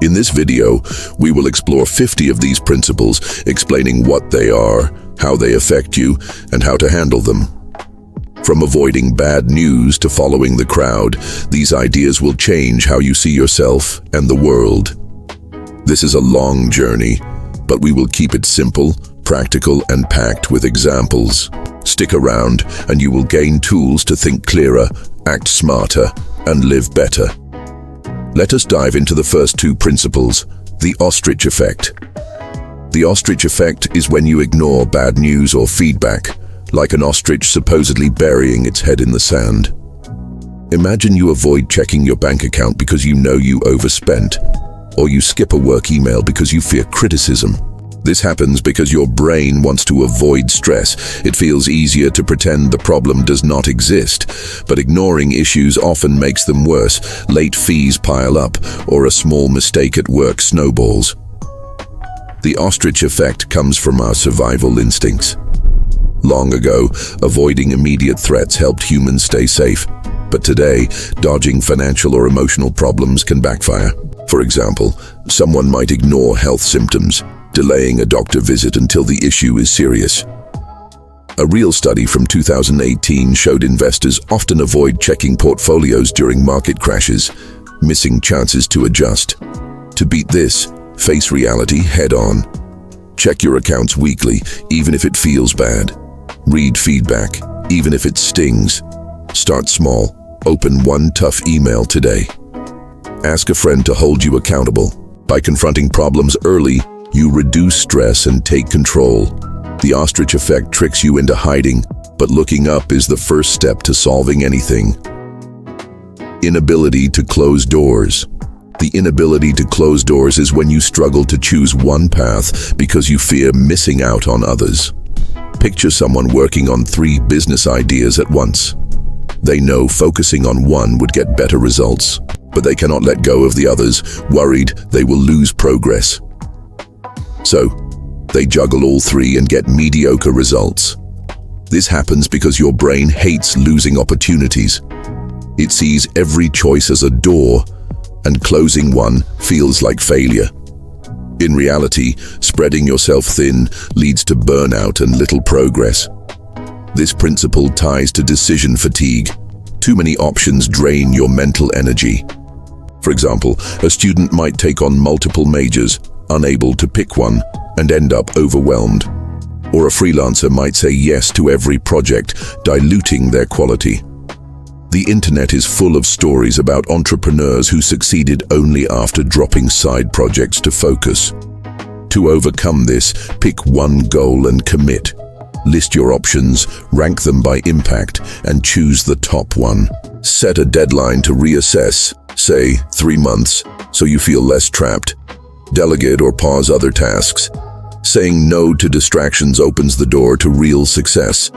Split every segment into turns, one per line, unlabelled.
In this video, we will explore 50 of these principles, explaining what they are, how they affect you, and how to handle them. From avoiding bad news to following the crowd, these ideas will change how you see yourself and the world. This is a long journey, but we will keep it simple, practical, and packed with examples. Stick around, and you will gain tools to think clearer, act smarter, and live better. Let us dive into the first two principles, the ostrich effect. The ostrich effect is when you ignore bad news or feedback, like an ostrich supposedly burying its head in the sand. Imagine you avoid checking your bank account because you know you overspent, or you skip a work email because you fear criticism. This happens because your brain wants to avoid stress. It feels easier to pretend the problem does not exist, but ignoring issues often makes them worse. Late fees pile up, or a small mistake at work snowballs. The ostrich effect comes from our survival instincts. Long ago, avoiding immediate threats helped humans stay safe, but today, dodging financial or emotional problems can backfire. For example, someone might ignore health symptoms, delaying a doctor visit until the issue is serious. A real study from 2018 showed investors often avoid checking portfolios during market crashes, missing chances to adjust. To beat this, face reality head-on. Check your accounts weekly, even if it feels bad. Read feedback, even if it stings. Start small. Open one tough email today. Ask a friend to hold you accountable. By confronting problems early, you reduce stress and take control. The ostrich effect tricks you into hiding, but looking up is the first step to solving anything. Inability to close doors. The inability to close doors is when you struggle to choose one path because you fear missing out on others. Picture someone working on 3 business ideas at once. They know focusing on one would get better results, but they cannot let go of the others, worried they will lose progress. So, they juggle all 3 and get mediocre results. This happens because your brain hates losing opportunities. It sees every choice as a door, and closing one feels like failure. In reality, spreading yourself thin leads to burnout and little progress. This principle ties to decision fatigue. Too many options drain your mental energy. For example, a student might take on multiple majors, unable to pick one, and end up overwhelmed. Or a freelancer might say yes to every project, diluting their quality. The internet is full of stories about entrepreneurs who succeeded only after dropping side projects to focus. To overcome this, pick one goal and commit. List your options, rank them by impact, and choose the top one. Set a deadline to reassess, say 3 months, so you feel less trapped. Delegate or pause other tasks. Saying no to distractions opens the door to real success.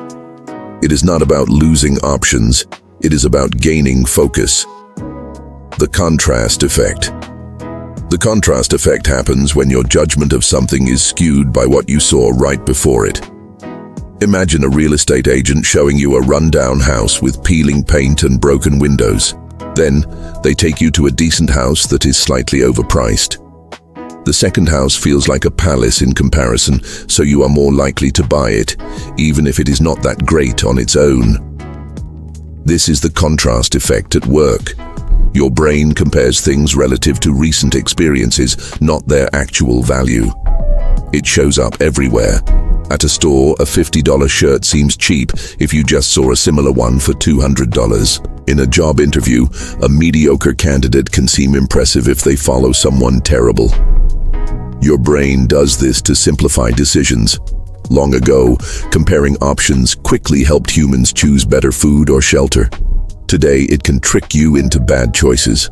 It is not about losing options, it is about gaining focus. The contrast effect. The contrast effect happens when your judgment of something is skewed by what you saw right before it. Imagine a real estate agent showing you a rundown house with peeling paint and broken windows. Then, they take you to a decent house that is slightly overpriced. The second house feels like a palace in comparison, so you are more likely to buy it, even if it is not that great on its own. This is the contrast effect at work. Your brain compares things relative to recent experiences, not their actual value. It shows up everywhere. At a store, a $50 shirt seems cheap if you just saw a similar one for $200. In a job interview, a mediocre candidate can seem impressive if they follow someone terrible. Your brain does this to simplify decisions. Long ago, comparing options quickly helped humans choose better food or shelter. Today, it can trick you into bad choices.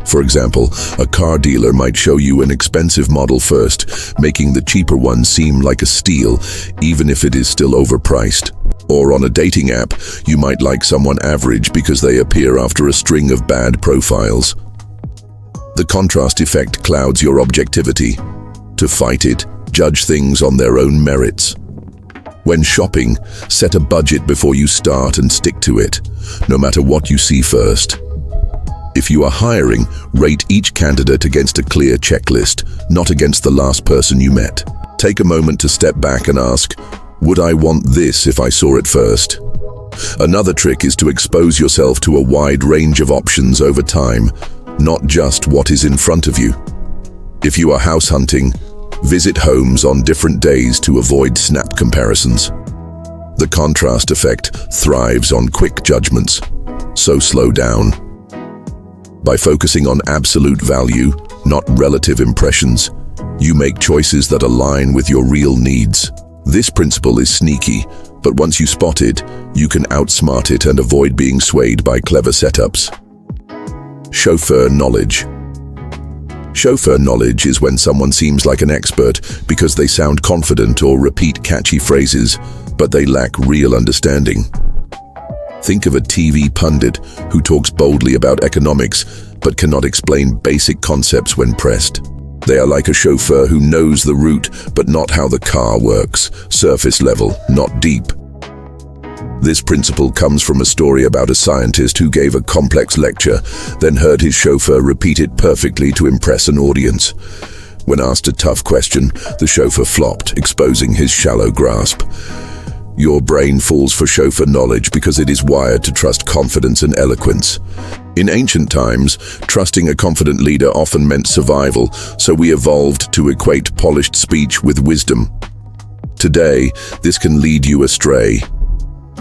For example, a car dealer might show you an expensive model first, making the cheaper one seem like a steal, even if it is still overpriced. Or on a dating app, you might like someone average because they appear after a string of bad profiles. The contrast effect clouds your objectivity. To fight it, judge things on their own merits. When shopping, set a budget before you start and stick to it, no matter what you see first. If you are hiring, rate each candidate against a clear checklist, not against the last person you met. Take a moment to step back and ask, would I want this if I saw it first? Another trick is to expose yourself to a wide range of options over time, not just what is in front of you. If you are house hunting, visit homes on different days to avoid snap comparisons. The contrast effect thrives on quick judgments, so slow down. By focusing on absolute value, not relative impressions, you make choices that align with your real needs. This principle is sneaky, but once you spot it, you can outsmart it and avoid being swayed by clever setups. Chauffeur knowledge. Chauffeur knowledge is when someone seems like an expert because they sound confident or repeat catchy phrases, but they lack real understanding. Think of a TV pundit who talks boldly about economics but cannot explain basic concepts when pressed. They are like a chauffeur who knows the route but not how the car works, surface level, not deep. This principle comes from a story about a scientist who gave a complex lecture, then heard his chauffeur repeat it perfectly to impress an audience. When asked a tough question, the chauffeur flopped, exposing his shallow grasp. Your brain falls for chauffeur knowledge because it is wired to trust confidence and eloquence. In ancient times, trusting a confident leader often meant survival, so we evolved to equate polished speech with wisdom. Today, this can lead you astray.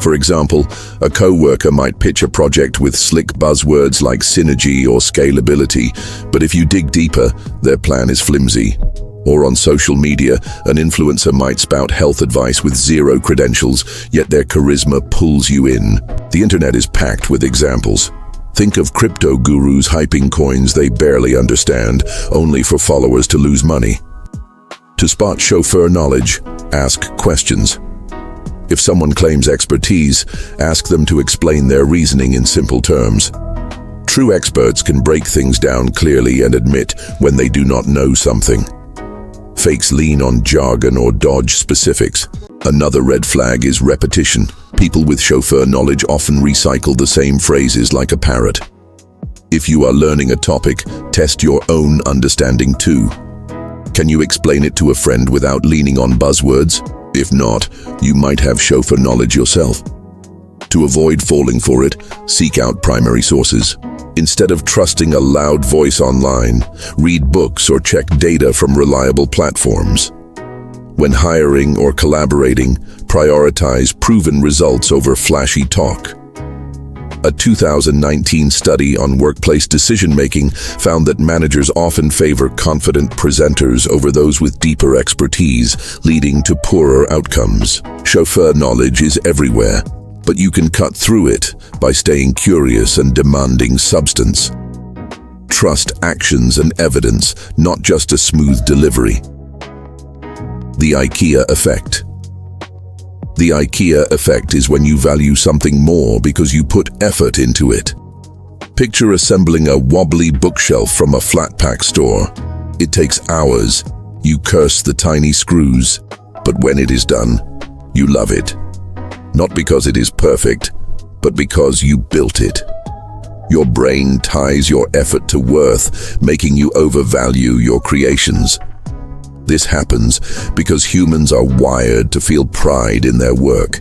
For example, a co-worker might pitch a project with slick buzzwords like synergy or scalability, but if you dig deeper, their plan is flimsy. Or on social media, an influencer might spout health advice with zero credentials, yet their charisma pulls you in. The internet is packed with examples. Think of crypto gurus hyping coins they barely understand, only for followers to lose money. To spot chauffeur knowledge, ask questions. If someone claims expertise, ask them to explain their reasoning in simple terms. True experts can break things down clearly and admit when they do not know something. Fakes lean on jargon or dodge specifics. Another red flag is repetition. People with chauffeur knowledge often recycle the same phrases like a parrot. If you are learning a topic, test your own understanding too. Can you explain it to a friend without leaning on buzzwords? If not, you might have chauffeur knowledge yourself. To avoid falling for it, seek out primary sources. Instead of trusting a loud voice online, read books or check data from reliable platforms. When hiring or collaborating, prioritize proven results over flashy talk. A 2019 study on workplace decision-making found that managers often favor confident presenters over those with deeper expertise, leading to poorer outcomes. Chauffeur knowledge is everywhere, but you can cut through it by staying curious and demanding substance. Trust actions and evidence, not just a smooth delivery. The IKEA effect. The IKEA effect is when you value something more because you put effort into it. Picture assembling a wobbly bookshelf from a flat-pack store. It takes hours. You curse the tiny screws, but when it is done, you love it. Not because it is perfect, but because you built it. Your brain ties your effort to worth, making you overvalue your creations. This happens because humans are wired to feel pride in their work.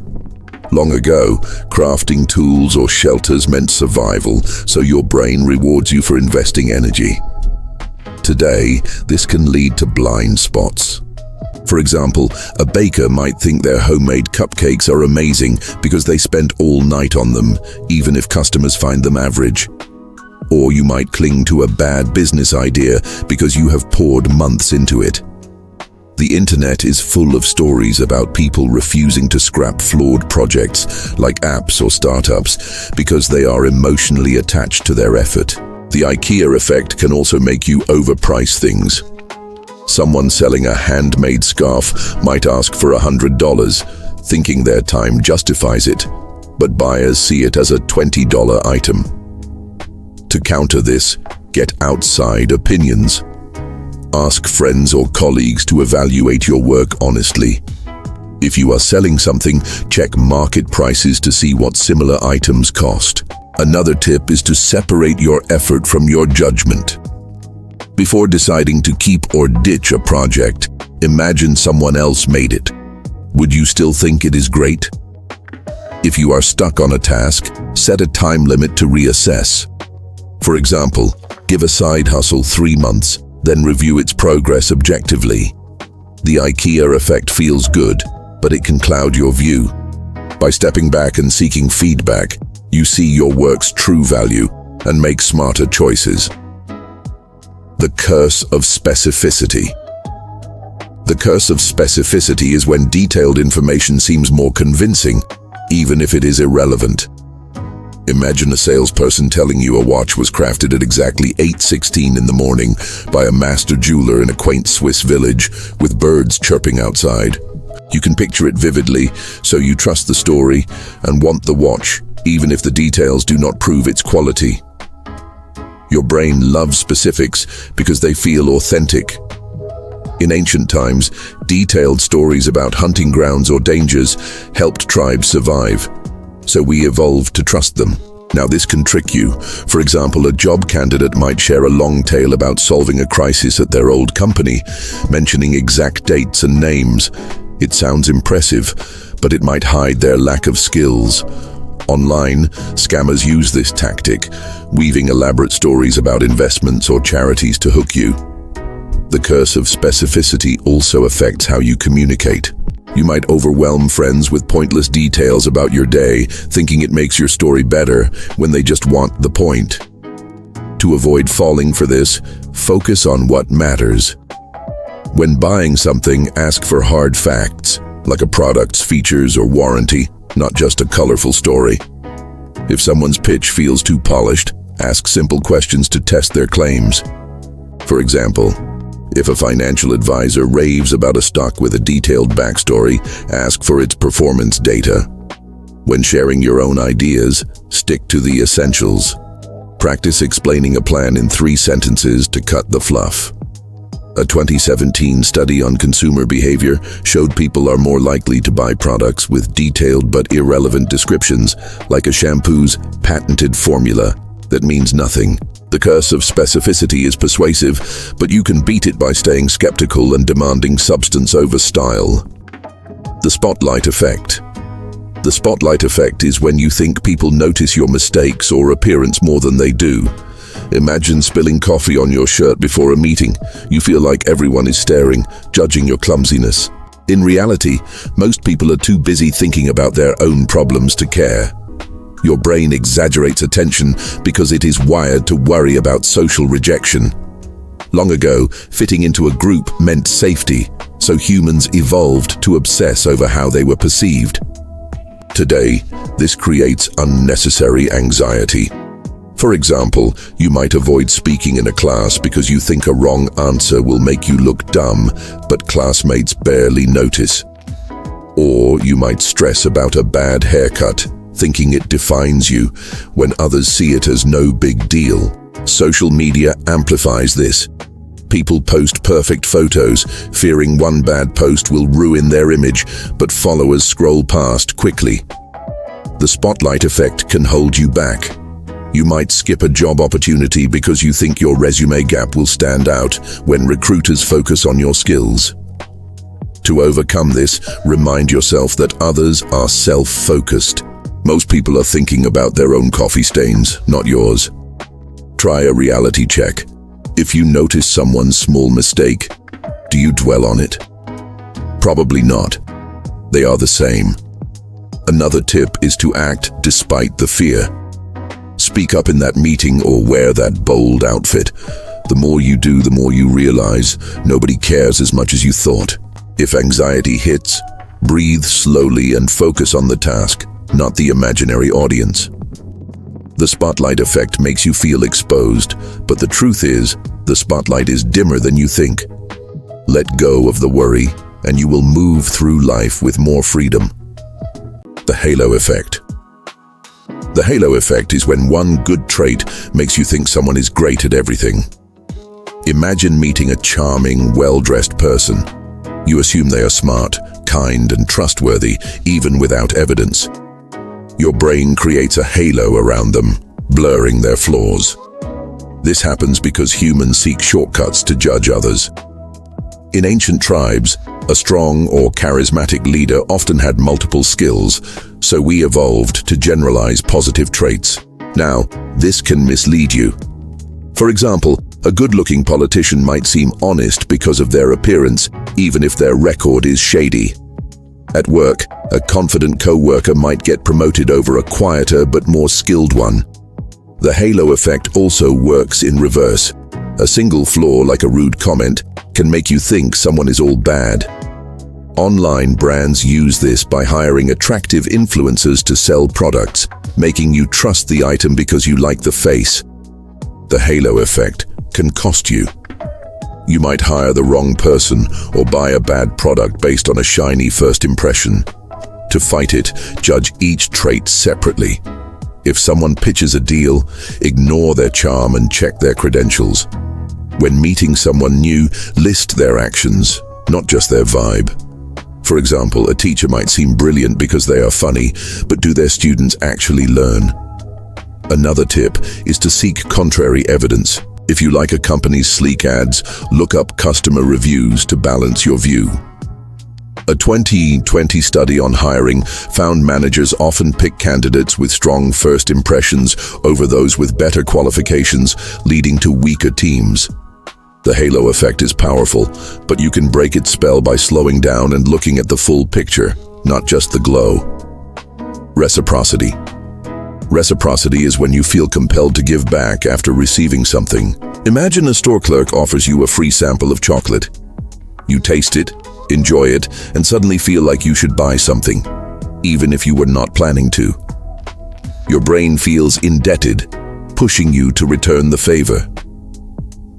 Long ago, crafting tools or shelters meant survival, so your brain rewards you for investing energy. Today, this can lead to blind spots. For example, a baker might think their homemade cupcakes are amazing because they spent all night on them, even if customers find them average. Or you might cling to a bad business idea because you have poured months into it. The internet is full of stories about people refusing to scrap flawed projects like apps or startups because they are emotionally attached to their effort. The IKEA effect can also make you overprice things. Someone selling a handmade scarf might ask for $100, thinking their time justifies it, but buyers see it as a $20 item. To counter this, get outside opinions. Ask friends or colleagues to evaluate your work honestly. If you are selling something, check market prices to see what similar items cost. Another tip is to separate your effort from your judgment. Before deciding to keep or ditch a project, imagine someone else made it. Would you still think it is great? If you are stuck on a task, set a time limit to reassess. For example, give a side hustle 3 months, then review its progress objectively. The IKEA effect feels good, but it can cloud your view. By stepping back and seeking feedback, you see your work's true value and make smarter choices. The curse of specificity. The curse of specificity is when detailed information seems more convincing, even if it is irrelevant. Imagine a salesperson telling you a watch was crafted at exactly 8:16 in the morning by a master jeweler in a quaint Swiss village with birds chirping outside. You can picture it vividly, so you trust the story and want the watch, even if the details do not prove its quality. Your brain loves specifics because they feel authentic. In ancient times, detailed stories about hunting grounds or dangers helped tribes survive, so we evolved to trust them. Now this can trick you. For example, a job candidate might share a long tale about solving a crisis at their old company, mentioning exact dates and names. It sounds impressive, but it might hide their lack of skills. Online, scammers use this tactic, weaving elaborate stories about investments or charities to hook you. The curse of specificity also affects how you communicate. You might overwhelm friends with pointless details about your day, thinking it makes your story better when they just want the point. To avoid falling for this, focus on what matters. When buying something, ask for hard facts, like a product's features or warranty, not just a colorful story. If someone's pitch feels too polished, ask simple questions to test their claims. For example, if a financial advisor raves about a stock with a detailed backstory, ask for its performance data. When sharing your own ideas, stick to the essentials. Practice explaining a plan in 3 sentences to cut the fluff. A 2017 study on consumer behavior showed people are more likely to buy products with detailed but irrelevant descriptions, like a shampoo's patented formula that means nothing. The curse of specificity is persuasive, but you can beat it by staying skeptical and demanding substance over style. The spotlight effect. The spotlight effect is when you think people notice your mistakes or appearance more than they do. Imagine spilling coffee on your shirt before a meeting. You feel like everyone is staring, judging your clumsiness. In reality, most people are too busy thinking about their own problems to care. Your brain exaggerates attention because it is wired to worry about social rejection. Long ago, fitting into a group meant safety, so humans evolved to obsess over how they were perceived. Today, this creates unnecessary anxiety. For example, you might avoid speaking in a class because you think a wrong answer will make you look dumb, but classmates barely notice. Or you might stress about a bad haircut, thinking it defines you, when others see it as no big deal. Social media amplifies this. People post perfect photos, fearing one bad post will ruin their image, but followers scroll past quickly. The spotlight effect can hold you back. You might skip a job opportunity because you think your resume gap will stand out when recruiters focus on your skills. To overcome this, remind yourself that others are self-focused. Most people are thinking about their own coffee stains, not yours. Try a reality check. If you notice someone's small mistake, do you dwell on it? Probably not. They are the same. Another tip is to act despite the fear. Speak up in that meeting or wear that bold outfit. The more you do, the more you realize nobody cares as much as you thought. If anxiety hits, breathe slowly and focus on the task, not the imaginary audience. The spotlight effect makes you feel exposed, but the truth is, the spotlight is dimmer than you think. Let go of the worry, and you will move through life with more freedom. The halo effect. The halo effect is when one good trait makes you think someone is great at everything. Imagine meeting a charming, well-dressed person. You assume they are smart, kind, and trustworthy, even without evidence. Your brain creates a halo around them, blurring their flaws. This happens because humans seek shortcuts to judge others. In ancient tribes, a strong or charismatic leader often had multiple skills, so we evolved to generalize positive traits. Now, this can mislead you. For example, a good-looking politician might seem honest because of their appearance, even if their record is shady. At work, a confident co-worker might get promoted over a quieter but more skilled one. The halo effect also works in reverse. A single flaw, like a rude comment, can make you think someone is all bad. Online brands use this by hiring attractive influencers to sell products, making you trust the item because you like the face. The halo effect can cost you. You might hire the wrong person or buy a bad product based on a shiny first impression. To fight it, judge each trait separately. If someone pitches a deal, ignore their charm and check their credentials. When meeting someone new, list their actions, not just their vibe. For example, a teacher might seem brilliant because they are funny, but do their students actually learn? Another tip is to seek contrary evidence. If you like a company's sleek ads, look up customer reviews to balance your view. A 2020 study on hiring found managers often pick candidates with strong first impressions over those with better qualifications, leading to weaker teams. The halo effect is powerful, but you can break its spell by slowing down and looking at the full picture, not just the glow. Reciprocity. Reciprocity is when you feel compelled to give back after receiving something. Imagine a store clerk offers you a free sample of chocolate. You taste it, enjoy it, and suddenly feel like you should buy something, even if you were not planning to. Your brain feels indebted, pushing you to return the favor.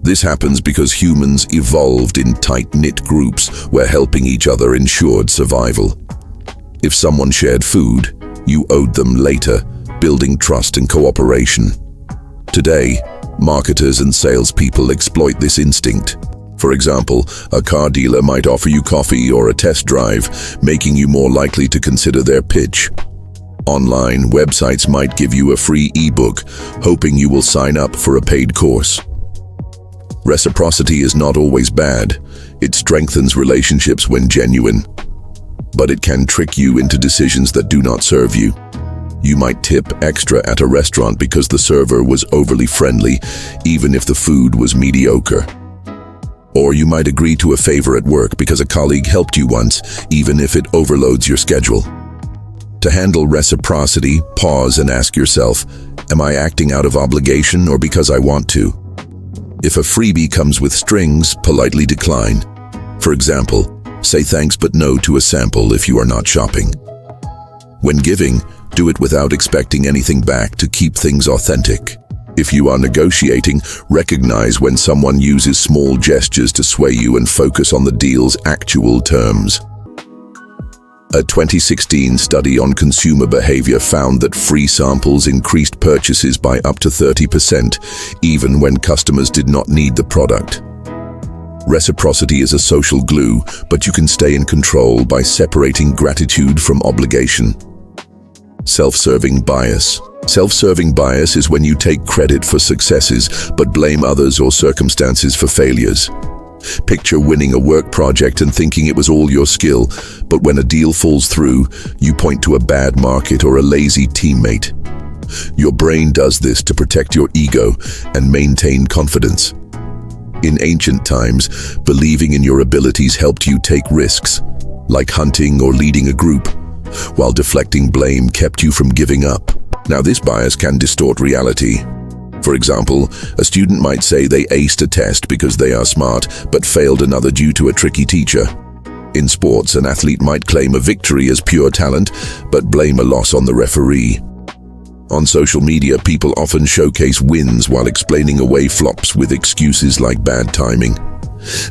This happens because humans evolved in tight-knit groups where helping each other ensured survival. If someone shared food, you owed them later, building trust and cooperation. Today, marketers and salespeople exploit this instinct. For example, a car dealer might offer you coffee or a test drive, making you more likely to consider their pitch. Online websites might give you a free ebook, hoping you will sign up for a paid course. Reciprocity is not always bad. It strengthens relationships when genuine. But it can trick you into decisions that do not serve you. You might tip extra at a restaurant because the server was overly friendly, even if the food was mediocre. Or you might agree to a favor at work because a colleague helped you once, even if it overloads your schedule. To handle reciprocity, pause and ask yourself, am I acting out of obligation or because I want to? If a freebie comes with strings, politely decline. For example, say thanks but no to a sample if you are not shopping. When giving, do it without expecting anything back to keep things authentic. If you are negotiating, recognize when someone uses small gestures to sway you and focus on the deal's actual terms. A 2016 study on consumer behavior found that free samples increased purchases by up to 30%, even when customers did not need the product. Reciprocity is a social glue, but you can stay in control by separating gratitude from obligation. Self-serving bias. Self-serving bias is when you take credit for successes but blame others or circumstances for failures. Picture winning a work project and thinking it was all your skill, but when a deal falls through, you point to a bad market or a lazy teammate. Your brain does this to protect your ego and maintain confidence. In ancient times, believing in your abilities helped you take risks, like hunting or leading a group, while deflecting blame kept you from giving up. Now, this bias can distort reality. For example, a student might say they aced a test because they are smart, but failed another due to a tricky teacher. In sports, an athlete might claim a victory as pure talent, but blame a loss on the referee. On social media, people often showcase wins while explaining away flops with excuses like bad timing.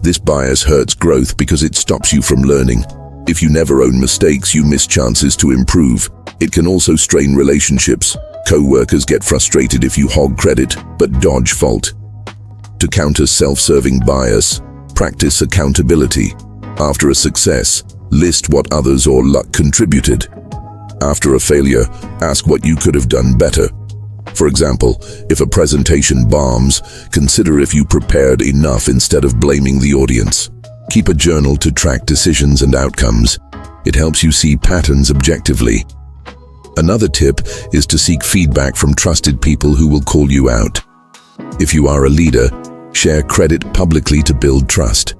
This bias hurts growth because it stops you from learning. If you never own mistakes, you miss chances to improve. It can also strain relationships. Co-workers get frustrated if you hog credit, but dodge fault. To counter self-serving bias, practice accountability. After a success, list what others or luck contributed. After a failure, ask what you could have done better. For example, if a presentation bombs, consider if you prepared enough instead of blaming the audience. Keep a journal to track decisions and outcomes. It helps you see patterns objectively. Another tip is to seek feedback from trusted people who will call you out. If you are a leader, share credit publicly to build trust.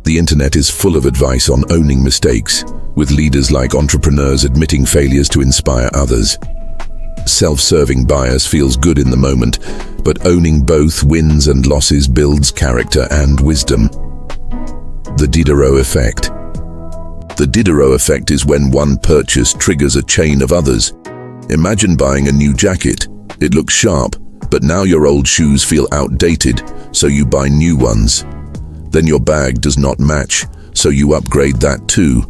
The internet is full of advice on owning mistakes, with leaders like entrepreneurs admitting failures to inspire others. Self-serving bias feels good in the moment, but owning both wins and losses builds character and wisdom. The Diderot effect. The Diderot effect is when one purchase triggers a chain of others. Imagine buying a new jacket. It looks sharp, but now your old shoes feel outdated, so you buy new ones. Then your bag does not match, so you upgrade that too.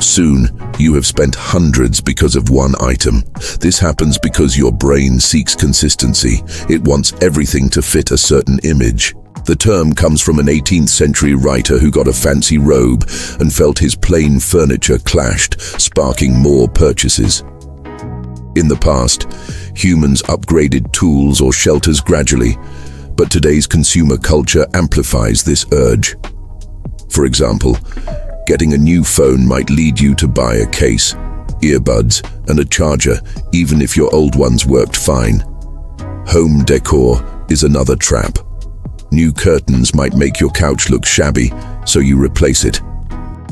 Soon, you have spent hundreds because of one item. This happens because your brain seeks consistency. It wants everything to fit a certain image. The term comes from an 18th century writer who got a fancy robe and felt his plain furniture clashed, sparking more purchases. In the past, humans upgraded tools or shelters gradually, but today's consumer culture amplifies this urge. For example, getting a new phone might lead you to buy a case, earbuds, and a charger, even if your old ones worked fine. Home decor is another trap. New curtains might make your couch look shabby, so you replace it.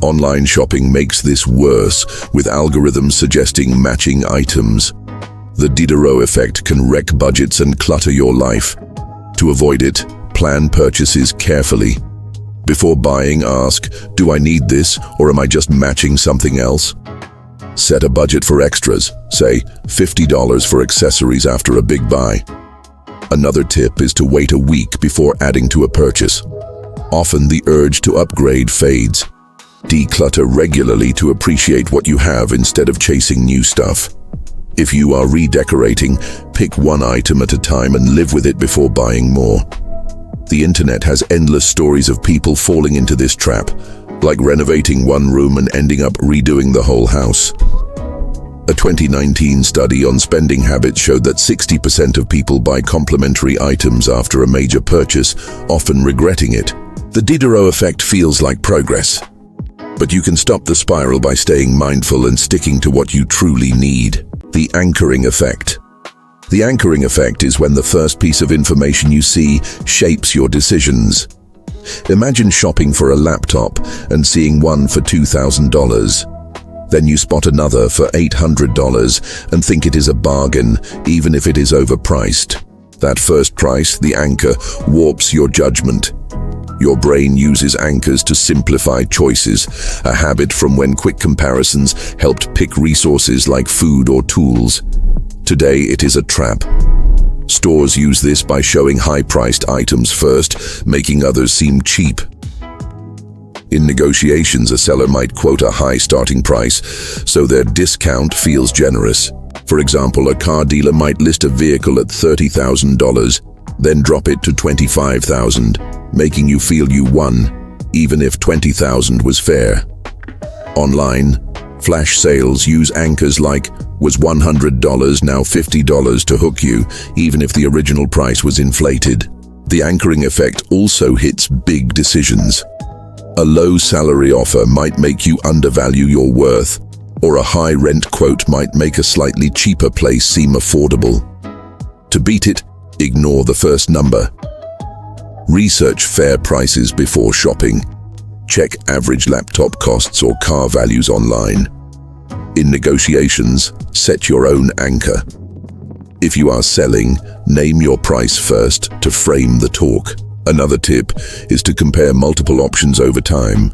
Online shopping makes this worse, with algorithms suggesting matching items. The Diderot effect can wreck budgets and clutter your life. To avoid it, plan purchases carefully. Before buying, ask, do I need this, or am I just matching something else? Set a budget for extras, say $50 for accessories after a big buy. Another tip is to wait a week before adding to a purchase. Often the urge to upgrade fades. Declutter regularly to appreciate what you have instead of chasing new stuff. If you are redecorating, pick one item at a time and live with it before buying more. The internet has endless stories of people falling into this trap, like renovating one room and ending up redoing the whole house. A 2019 study on spending habits showed that 60% of people buy complementary items after a major purchase, often regretting it. The Diderot effect feels like progress, but you can stop the spiral by staying mindful and sticking to what you truly need. The anchoring effect. The anchoring effect is when the first piece of information you see shapes your decisions. Imagine shopping for a laptop and seeing one for $2,000. Then you spot another for $800 and think it is a bargain, even if it is overpriced. That first price, the anchor, warps your judgment. Your brain uses anchors to simplify choices, a habit from when quick comparisons helped pick resources like food or tools. Today, it is a trap. Stores use this by showing high-priced items first, making others seem cheap. In negotiations, a seller might quote a high starting price, so their discount feels generous. For example, a car dealer might list a vehicle at $30,000, then drop it to $25,000, making you feel you won, even if $20,000 was fair. Online, flash sales use anchors like, was $100 now $50 to hook you, even if the original price was inflated. The anchoring effect also hits big decisions. A low salary offer might make you undervalue your worth, or a high rent quote might make a slightly cheaper place seem affordable. To beat it, ignore the first number. Research fair prices before shopping. Check average laptop costs or car values online. In negotiations, set your own anchor. If you are selling, name your price first to frame the talk. Another tip is to compare multiple options over time,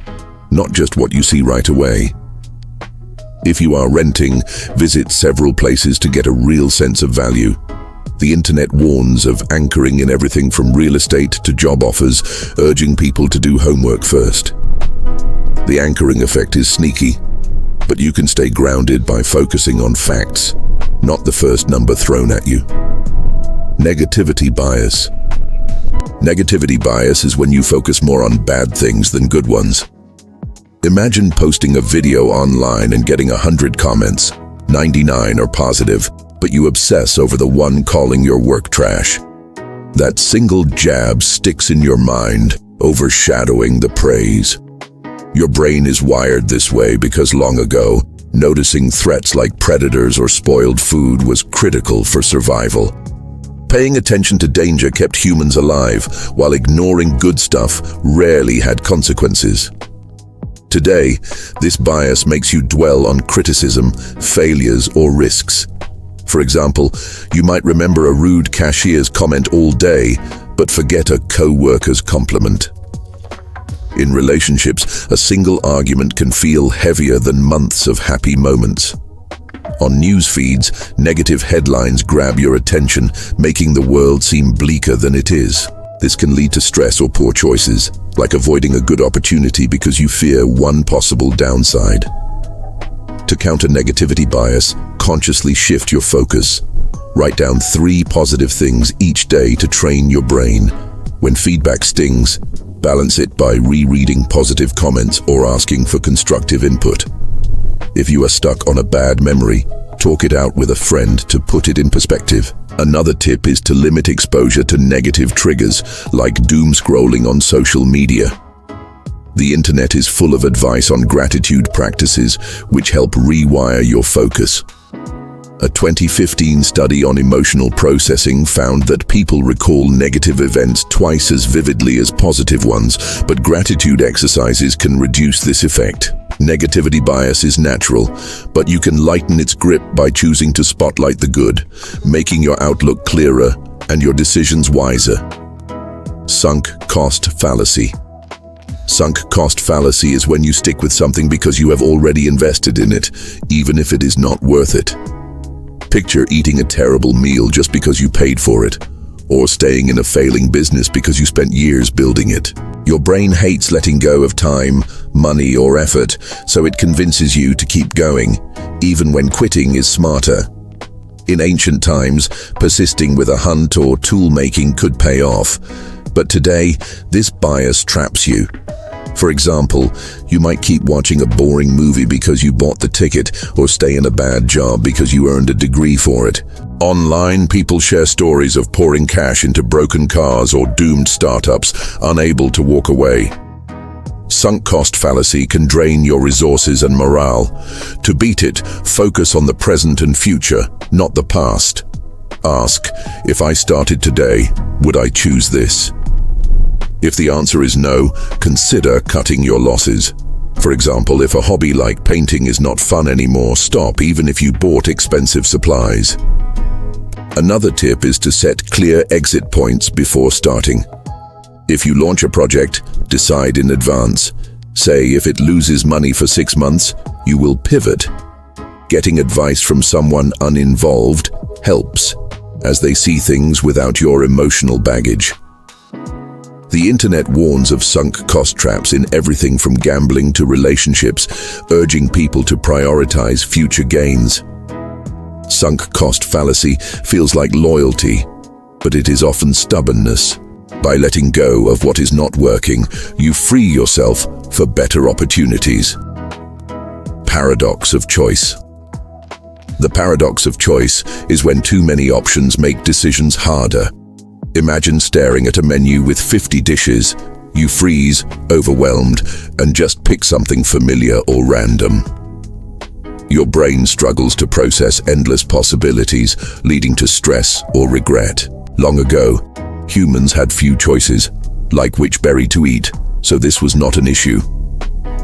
not just what you see right away. If you are renting, visit several places to get a real sense of value. The internet warns of anchoring in everything from real estate to job offers, urging people to do homework first. The anchoring effect is sneaky, but you can stay grounded by focusing on facts, not the first number thrown at you. Negativity bias. Negativity bias is when you focus more on bad things than good ones. Imagine posting a video online and getting 100 comments. 99 are positive, but you obsess over the one calling your work trash. That single jab sticks in your mind, overshadowing the praise. Your brain is wired this way because long ago, noticing threats like predators or spoiled food was critical for survival. Paying attention to danger kept humans alive, while ignoring good stuff rarely had consequences. Today, this bias makes you dwell on criticism, failures, or risks. For example, you might remember a rude cashier's comment all day, but forget a co-worker's compliment. In relationships, a single argument can feel heavier than months of happy moments. On news feeds, negative headlines grab your attention, making the world seem bleaker than it is. This can lead to stress or poor choices, like avoiding a good opportunity because you fear one possible downside. To counter negativity bias, consciously shift your focus. Write down 3 positive things each day to train your brain. When feedback stings, balance it by rereading positive comments or asking for constructive input. If you are stuck on a bad memory, talk it out with a friend to put it in perspective. Another tip is to limit exposure to negative triggers, like doom scrolling on social media. The internet is full of advice on gratitude practices, which help rewire your focus. A 2015 study on emotional processing found that people recall negative events twice as vividly as positive ones, but gratitude exercises can reduce this effect. Negativity bias is natural, but you can lighten its grip by choosing to spotlight the good, making your outlook clearer and your decisions wiser. Sunk cost fallacy. Sunk cost fallacy is when you stick with something because you have already invested in it, even if it is not worth it. Picture eating a terrible meal just because you paid for it, or staying in a failing business because you spent years building it. Your brain hates letting go of time, money, or effort, so it convinces you to keep going, even when quitting is smarter. In ancient times, persisting with a hunt or tool-making could pay off, but today, this bias traps you. For example, you might keep watching a boring movie because you bought the ticket, or stay in a bad job because you earned a degree for it. Online, people share stories of pouring cash into broken cars or doomed startups, unable to walk away. Sunk cost fallacy can drain your resources and morale. To beat it, focus on the present and future, not the past. Ask, if I started today, would I choose this? If the answer is no, consider cutting your losses. For example, if a hobby like painting is not fun anymore, stop even if you bought expensive supplies. Another tip is to set clear exit points before starting. If you launch a project, decide in advance. Say if it loses money for 6 months, you will pivot. Getting advice from someone uninvolved helps, as they see things without your emotional baggage. The internet warns of sunk cost traps in everything from gambling to relationships, urging people to prioritize future gains. Sunk cost fallacy feels like loyalty, but it is often stubbornness. By letting go of what is not working, you free yourself for better opportunities. Paradox of choice. The paradox of choice is when too many options make decisions harder. Imagine staring at a menu with 50 dishes. You freeze, overwhelmed, and just pick something familiar or random. Your brain struggles to process endless possibilities, leading to stress or regret. Long ago, humans had few choices, like which berry to eat, so this was not an issue.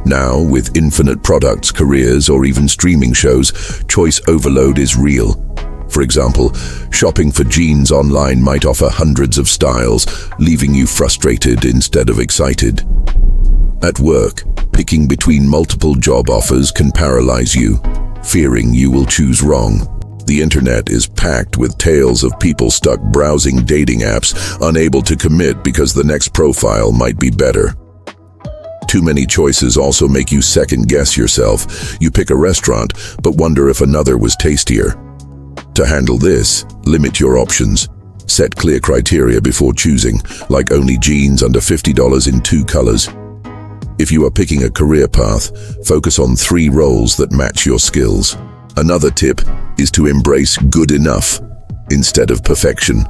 Now, with infinite products, careers, or even streaming shows, choice overload is real. For example, shopping for jeans online might offer hundreds of styles, leaving you frustrated instead of excited. At work, picking between multiple job offers can paralyze you, fearing you will choose wrong. The internet is packed with tales of people stuck browsing dating apps, unable to commit because the next profile might be better. Too many choices also make you second-guess yourself. You pick a restaurant, but wonder if another was tastier. To handle this, limit your options. Set clear criteria before choosing, like only jeans under $50 in 2 colors. If you are picking a career path, focus on 3 roles that match your skills. Another tip, is to embrace good enough instead of perfection.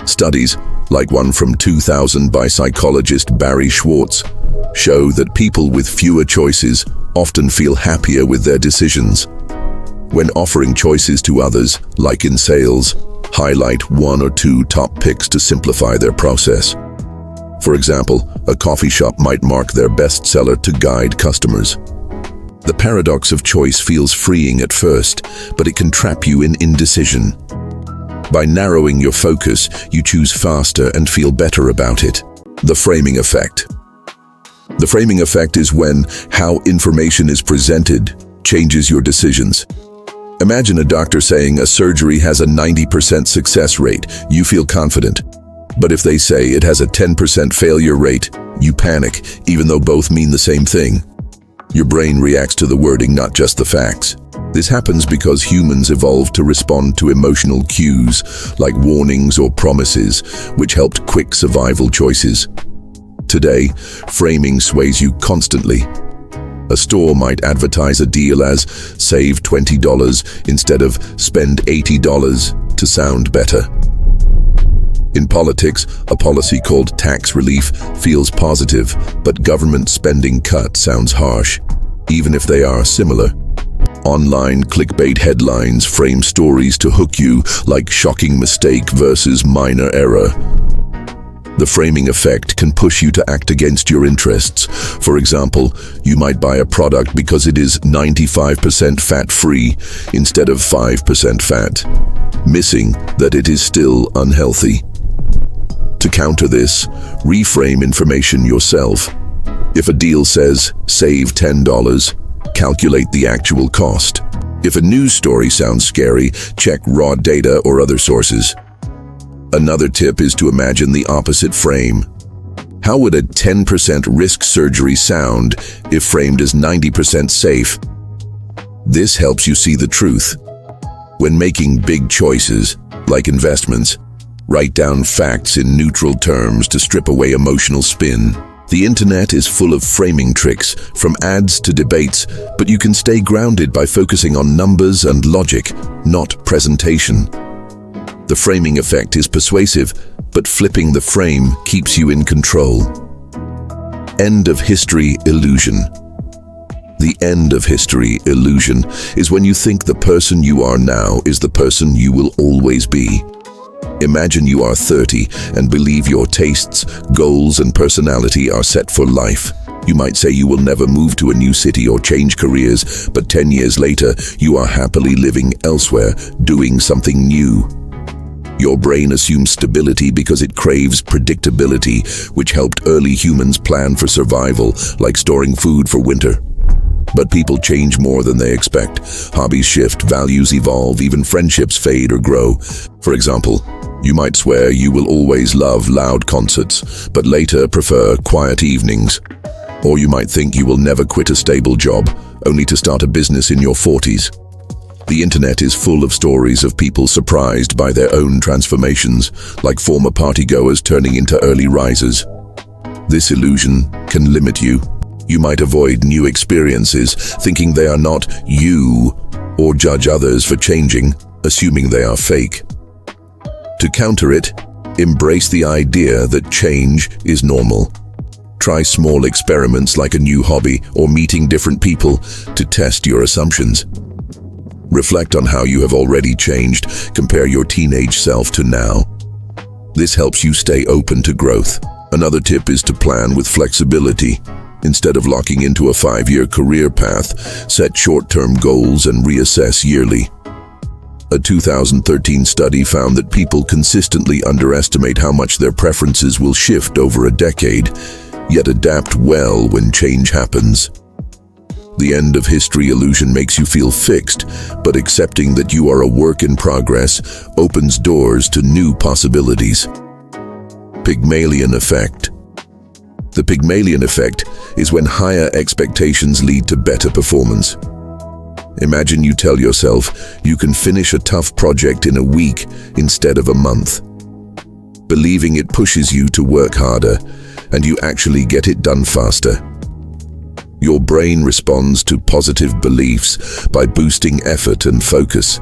Studies, like one from 2000 by psychologist Barry Schwartz, show that people with fewer choices often feel happier with their decisions. When offering choices to others, like in sales, highlight one or two top picks to simplify their process. For example, a coffee shop might mark their bestseller to guide customers. The paradox of choice feels freeing at first, but it can trap you in indecision. By narrowing your focus, you choose faster and feel better about it. The framing effect. The framing effect is when how information is presented changes your decisions. Imagine a doctor saying a surgery has a 90% success rate. You feel confident. But if they say it has a 10% failure rate, you panic, even though both mean the same thing. Your brain reacts to the wording, not just the facts. This happens because humans evolved to respond to emotional cues, like warnings or promises, which helped quick survival choices. Today, framing sways you constantly. A store might advertise a deal as save $20 instead of spend $80 to sound better. In politics, a policy called tax relief feels positive, but government spending cut sounds harsh, even if they are similar. Online clickbait headlines frame stories to hook you, like shocking mistake versus minor error. The framing effect can push you to act against your interests. For example, you might buy a product because it is 95% fat-free instead of 5% fat, missing that it is still unhealthy. To counter this, reframe information yourself. If a deal says, save $10, calculate the actual cost. If a news story sounds scary, check raw data or other sources. Another tip is to imagine the opposite frame. How would a 10% risk surgery sound if framed as 90% safe? This helps you see the truth. When making big choices, like investments, write down facts in neutral terms to strip away emotional spin. The internet is full of framing tricks, from ads to debates, but you can stay grounded by focusing on numbers and logic, not presentation. The framing effect is persuasive, but flipping the frame keeps you in control. End of history illusion. The end of history illusion is when you think the person you are now is the person you will always be. Imagine you are 30 and believe your tastes, goals, and personality are set for life. You might say you will never move to a new city or change careers, but 10 years later, you are happily living elsewhere, doing something new. Your brain assumes stability because it craves predictability, which helped early humans plan for survival, like storing food for winter. But people change more than they expect. Hobbies shift, values evolve, even friendships fade or grow. For example, you might swear you will always love loud concerts, but later prefer quiet evenings. Or you might think you will never quit a stable job, only to start a business in your 40s. The internet is full of stories of people surprised by their own transformations, like former partygoers turning into early risers. This illusion can limit you. You might avoid new experiences, thinking they are not you, or judge others for changing, assuming they are fake. To counter it, embrace the idea that change is normal. Try small experiments like a new hobby or meeting different people to test your assumptions. Reflect on how you have already changed. Compare your teenage self to now. This helps you stay open to growth. Another tip is to plan with flexibility. Instead of locking into a 5-year career path, set short-term goals and reassess yearly. A 2013 study found that people consistently underestimate how much their preferences will shift over a decade, yet adapt well when change happens. The end of history illusion makes you feel fixed, but accepting that you are a work in progress opens doors to new possibilities. Pygmalion effect. The Pygmalion effect is when higher expectations lead to better performance. Imagine you tell yourself you can finish a tough project in a week instead of a month. Believing it pushes you to work harder, and you actually get it done faster. Your brain responds to positive beliefs by boosting effort and focus.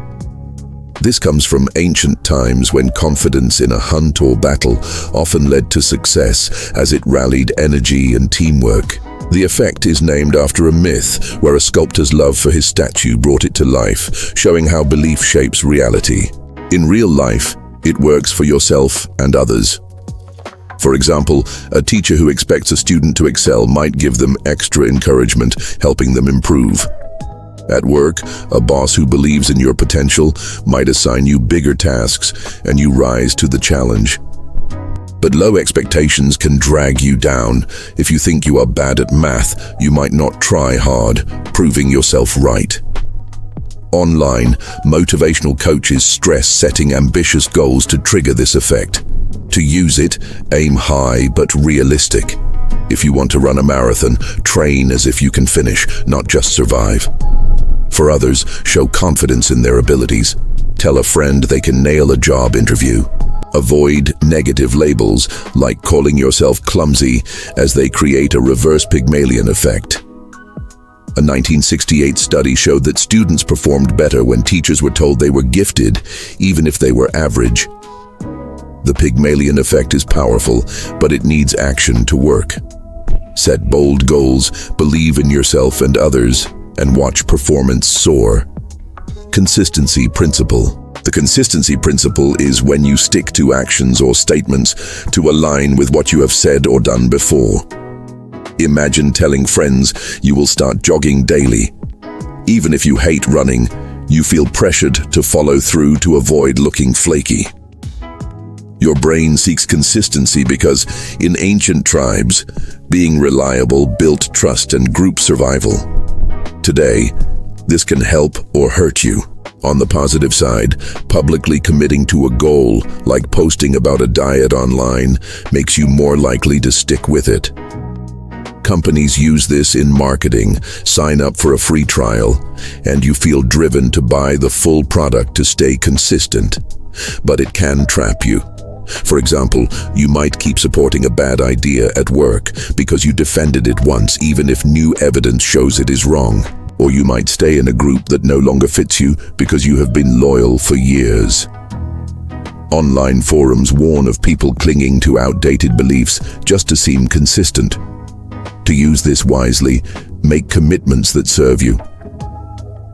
This comes from ancient times when confidence in a hunt or battle often led to success as it rallied energy and teamwork. The effect is named after a myth where a sculptor's love for his statue brought it to life, showing how belief shapes reality. In real life, it works for yourself and others. For example, a teacher who expects a student to excel might give them extra encouragement, helping them improve. At work, a boss who believes in your potential might assign you bigger tasks and you rise to the challenge. But low expectations can drag you down. If you think you are bad at math, you might not try hard, proving yourself right. Online, motivational coaches stress setting ambitious goals to trigger this effect. To use it, aim high but realistic. If you want to run a marathon, train as if you can finish, not just survive. For others, show confidence in their abilities. Tell a friend they can nail a job interview. Avoid negative labels, like calling yourself clumsy, as they create a reverse Pygmalion effect. A 1968 study showed that students performed better when teachers were told they were gifted, even if they were average. The Pygmalion effect is powerful, but it needs action to work. Set bold goals, believe in yourself and others, and watch performance soar. Consistency principle. The consistency principle is when you stick to actions or statements to align with what you have said or done before. Imagine telling friends you will start jogging daily. Even if you hate running, you feel pressured to follow through to avoid looking flaky. Your brain seeks consistency because, in ancient tribes, being reliable built trust and group survival. Today, this can help or hurt you. On the positive side, publicly committing to a goal, like posting about a diet online, makes you more likely to stick with it. Companies use this in marketing. Sign up for a free trial, and you feel driven to buy the full product to stay consistent. But it can trap you. For example, you might keep supporting a bad idea at work because you defended it once, even if new evidence shows it is wrong. Or you might stay in a group that no longer fits you because you have been loyal for years. Online forums warn of people clinging to outdated beliefs just to seem consistent. To use this wisely, make commitments that serve you.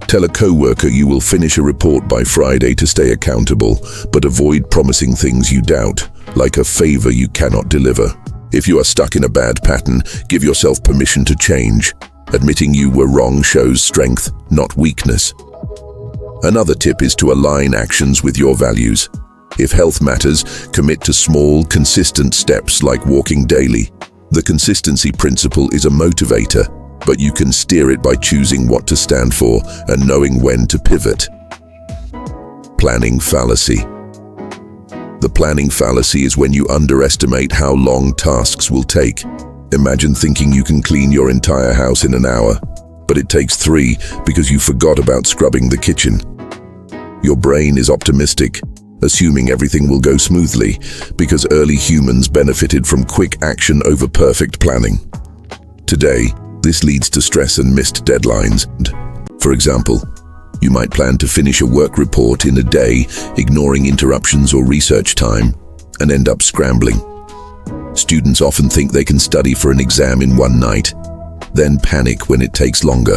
Tell a coworker you will finish a report by Friday to stay accountable, but avoid promising things you doubt, like a favor you cannot deliver. If you are stuck in a bad pattern, give yourself permission to change. Admitting you were wrong shows strength, not weakness. Another tip is to align actions with your values. If health matters, commit to small, consistent steps like walking daily. The consistency principle is a motivator, but you can steer it by choosing what to stand for and knowing when to pivot. Planning fallacy. The planning fallacy is when you underestimate how long tasks will take. Imagine thinking you can clean your entire house in an hour, but it takes 3 because you forgot about scrubbing the kitchen. Your brain is optimistic, assuming everything will go smoothly, because early humans benefited from quick action over perfect planning. Today, this leads to stress and missed deadlines. For example, you might plan to finish a work report in a day, ignoring interruptions or research time, and end up scrambling. Students often think they can study for an exam in one night, then panic when it takes longer.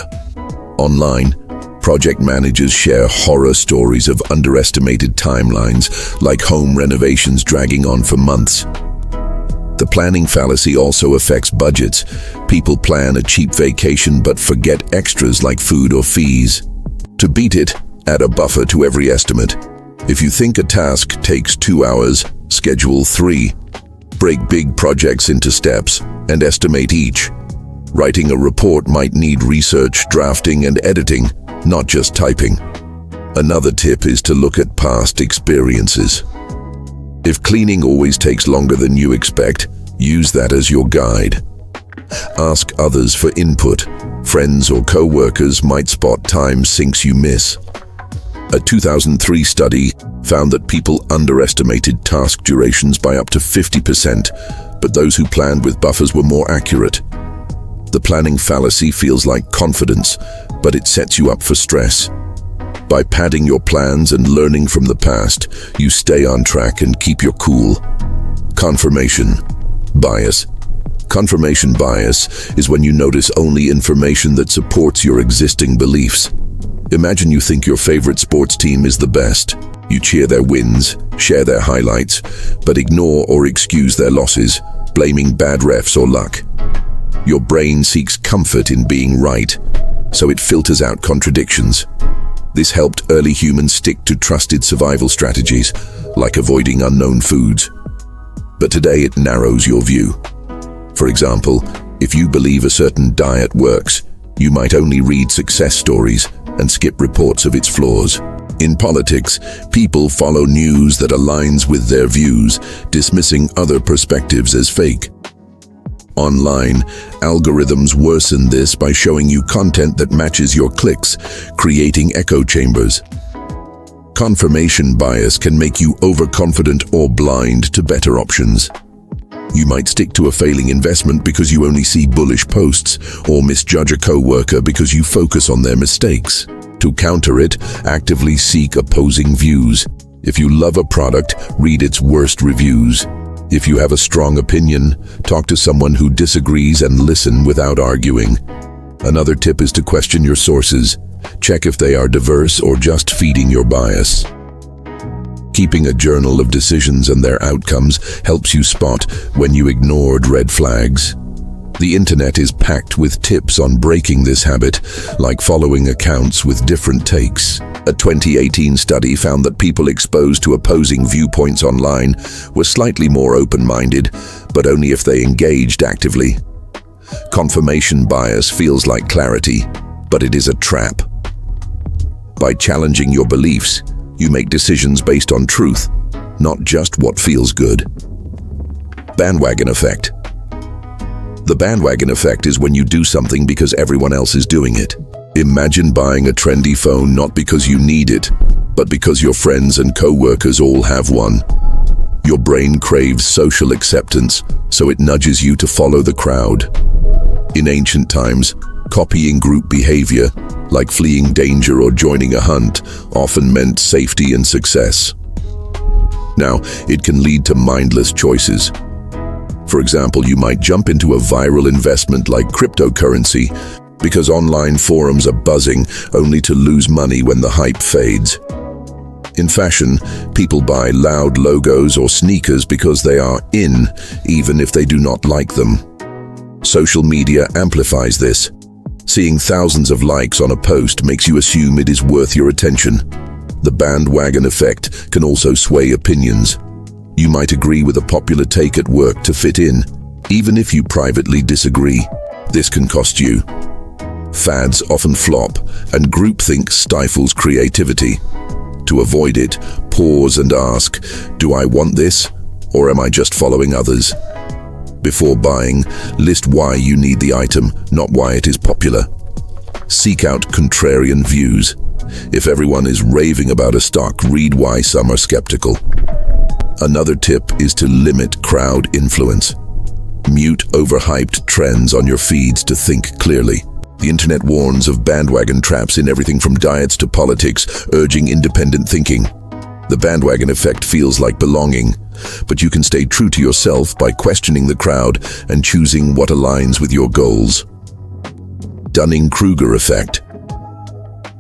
Online, project managers share horror stories of underestimated timelines, like home renovations dragging on for months. The planning fallacy also affects budgets. People plan a cheap vacation but forget extras like food or fees. To beat it, add a buffer to every estimate. If you think a task takes 2 hours, schedule 3. Break big projects into steps and estimate each. Writing a report might need research, drafting, and editing, not just typing. Another tip is to look at past experiences. If cleaning always takes longer than you expect, use that as your guide. Ask others for input. Friends or co-workers might spot time sinks you miss. A 2003 study found that people underestimated task durations by up to 50%, but those who planned with buffers were more accurate. The planning fallacy feels like confidence, but it sets you up for stress. By padding your plans and learning from the past, you stay on track and keep your cool. Confirmation bias. Confirmation bias is when you notice only information that supports your existing beliefs. Imagine you think your favorite sports team is the best. You cheer their wins, share their highlights, but ignore or excuse their losses, blaming bad refs or luck. Your brain seeks comfort in being right, so it filters out contradictions. This helped early humans stick to trusted survival strategies, like avoiding unknown foods. But today it narrows your view. For example, if you believe a certain diet works, you might only read success stories and skip reports of its flaws. In politics, people follow news that aligns with their views, dismissing other perspectives as fake. Online, algorithms worsen this by showing you content that matches your clicks, creating echo chambers. Confirmation bias can make you overconfident or blind to better options. You might stick to a failing investment because you only see bullish posts, or misjudge a coworker because you focus on their mistakes. To counter it, actively seek opposing views. If you love a product, read its worst reviews. If you have a strong opinion, talk to someone who disagrees and listen without arguing. Another tip is to question your sources. Check if they are diverse or just feeding your bias. Keeping a journal of decisions and their outcomes helps you spot when you ignored red flags. The internet is packed with tips on breaking this habit, like following accounts with different takes. A 2018 study found that people exposed to opposing viewpoints online were slightly more open-minded, but only if they engaged actively. Confirmation bias feels like clarity, but it is a trap. By challenging your beliefs, you make decisions based on truth, not just what feels good. Bandwagon effect. The bandwagon effect is when you do something because everyone else is doing it. Imagine buying a trendy phone not because you need it, but because your friends and co-workers all have one. Your brain craves social acceptance, so it nudges you to follow the crowd. In ancient times, copying group behavior, like fleeing danger or joining a hunt, often meant safety and success. Now, it can lead to mindless choices. For example, you might jump into a viral investment like cryptocurrency because online forums are buzzing, only to lose money when the hype fades. In fashion, people buy loud logos or sneakers because they are in, even if they do not like them. Social media amplifies this. Seeing thousands of likes on a post makes you assume it is worth your attention. The bandwagon effect can also sway opinions. You might agree with a popular take at work to fit in, even if you privately disagree. This can cost you. Fads often flop, and groupthink stifles creativity. To avoid it, pause and ask, do I want this, or am I just following others? Before buying, list why you need the item, not why it is popular. Seek out contrarian views. If everyone is raving about a stock, read why some are skeptical. Another tip is to limit crowd influence. Mute overhyped trends on your feeds to think clearly. The internet warns of bandwagon traps in everything from diets to politics, urging independent thinking. The bandwagon effect feels like belonging, but you can stay true to yourself by questioning the crowd and choosing what aligns with your goals. Dunning-Kruger effect.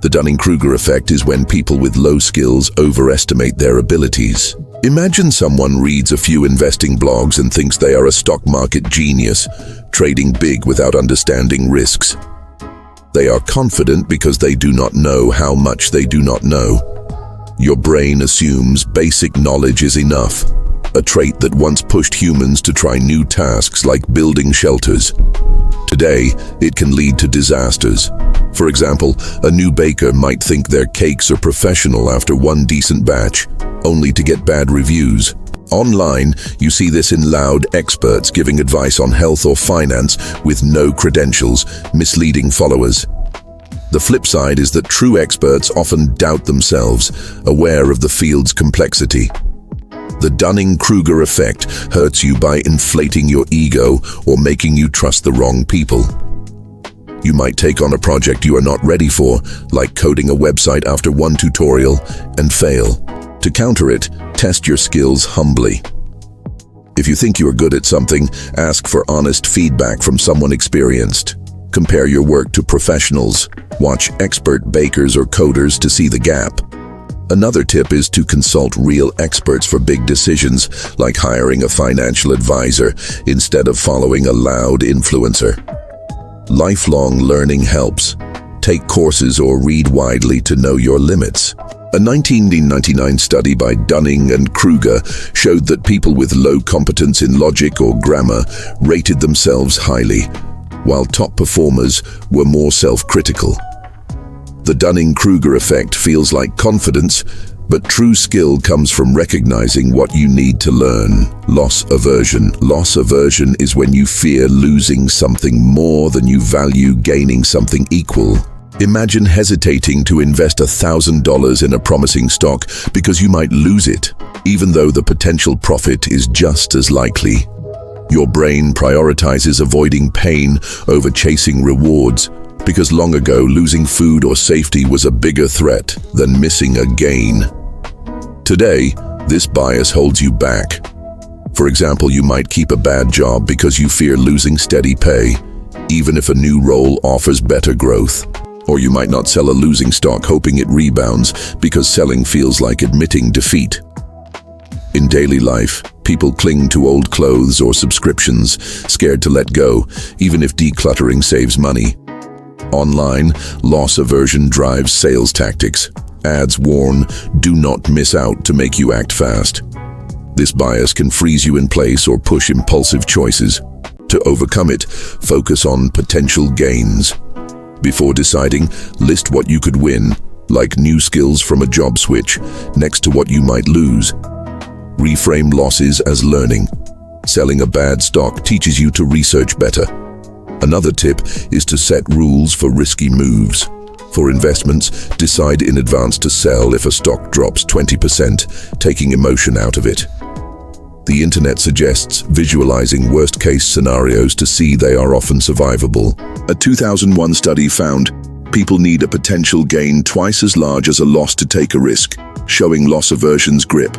The Dunning-Kruger effect is when people with low skills overestimate their abilities. Imagine someone reads a few investing blogs and thinks they are a stock market genius, trading big without understanding risks. They are confident because they do not know how much they do not know. Your brain assumes basic knowledge is enough, a trait that once pushed humans to try new tasks like building shelters. Today, it can lead to disasters. For example, a new baker might think their cakes are professional after one decent batch, only to get bad reviews. Online, you see this in loud experts giving advice on health or finance with no credentials, misleading followers. The flip side is that true experts often doubt themselves, aware of the field's complexity. The Dunning-Kruger effect hurts you by inflating your ego or making you trust the wrong people. You might take on a project you are not ready for, like coding a website after one tutorial, and fail. To counter it, test your skills humbly. If you think you are good at something, ask for honest feedback from someone experienced. Compare your work to professionals. Watch expert bakers or coders to see the gap. Another tip is to consult real experts for big decisions, like hiring a financial advisor instead of following a loud influencer. Lifelong learning helps. Take courses or read widely to know your limits. A 1999 study by Dunning and Kruger showed that people with low competence in logic or grammar rated themselves highly, while top performers were more self-critical. The Dunning-Kruger effect feels like confidence, but true skill comes from recognizing what you need to learn. Loss aversion. Loss aversion is when you fear losing something more than you value gaining something equal. Imagine hesitating to invest $1,000 in a promising stock because you might lose it, even though the potential profit is just as likely. Your brain prioritizes avoiding pain over chasing rewards, because long ago losing food or safety was a bigger threat than missing a gain. Today, this bias holds you back. For example, you might keep a bad job because you fear losing steady pay, even if a new role offers better growth. Or you might not sell a losing stock hoping it rebounds because selling feels like admitting defeat. In daily life, people cling to old clothes or subscriptions, scared to let go, even if decluttering saves money. Online, loss aversion drives sales tactics. Ads warn, "Do not miss out," to make you act fast. This bias can freeze you in place or push impulsive choices. To overcome it, focus on potential gains. Before deciding, list what you could win, like new skills from a job switch, next to what you might lose. Reframe losses as learning. Selling a bad stock teaches you to research better. Another tip is to set rules for risky moves. For investments, decide in advance to sell if a stock drops 20%, taking emotion out of it. The internet suggests visualizing worst-case scenarios to see they are often survivable. A 2001 study found people need a potential gain twice as large as a loss to take a risk, showing loss aversion's grip.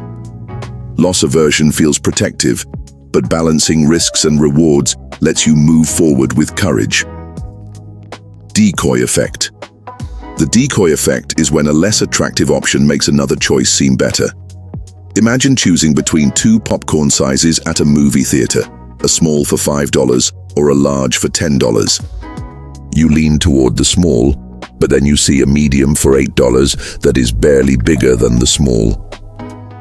Loss aversion feels protective, but balancing risks and rewards lets you move forward with courage. Decoy effect. The decoy effect is when a less attractive option makes another choice seem better. Imagine choosing between two popcorn sizes at a movie theater, a small for $5 or a large for $10. You lean toward the small, but then you see a medium for $8 that is barely bigger than the small.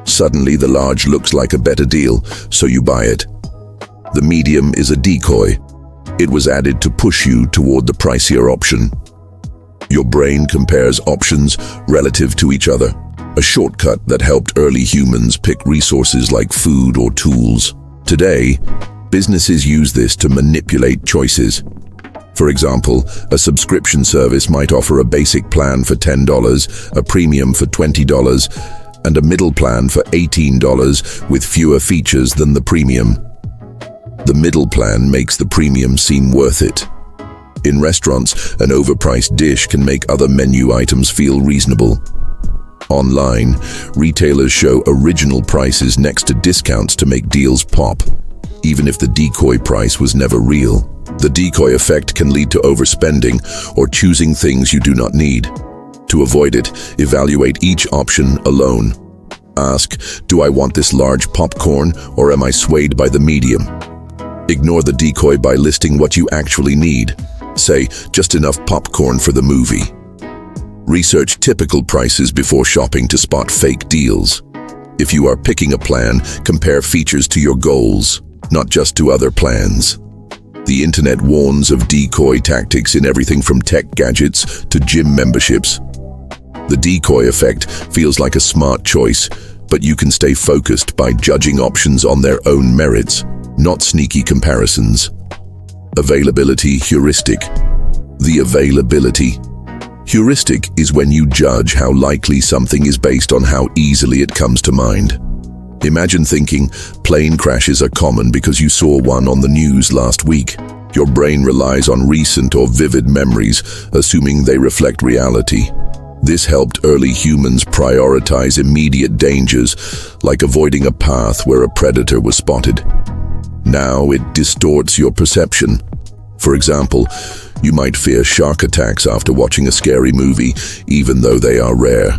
Suddenly the large looks like a better deal, so you buy it. The medium is a decoy. It was added to push you toward the pricier option. Your brain compares options relative to each other, a shortcut that helped early humans pick resources like food or tools. Today, businesses use this to manipulate choices. For example, a subscription service might offer a basic plan for $10, a premium for $20, and a middle plan for $18 with fewer features than the premium. The middle plan makes the premium seem worth it. In restaurants, an overpriced dish can make other menu items feel reasonable. Online, retailers show original prices next to discounts to make deals pop, even if the decoy price was never real. The decoy effect can lead to overspending or choosing things you do not need. To avoid it, evaluate each option alone. Ask, do I want this large popcorn or am I swayed by the medium? Ignore the decoy by listing what you actually need. Say, just enough popcorn for the movie. Research typical prices before shopping to spot fake deals. If you are picking a plan, compare features to your goals, not just to other plans. The internet warns of decoy tactics in everything from tech gadgets to gym memberships. The decoy effect feels like a smart choice, but you can stay focused by judging options on their own merits, not sneaky comparisons. Availability heuristic. The availability heuristic is when you judge how likely something is based on how easily it comes to mind. Imagine thinking plane crashes are common because you saw one on the news last week. Your brain relies on recent or vivid memories, assuming they reflect reality. This helped early humans prioritize immediate dangers, like avoiding a path where a predator was spotted. Now it distorts your perception. For example, you might fear shark attacks after watching a scary movie, even though they are rare.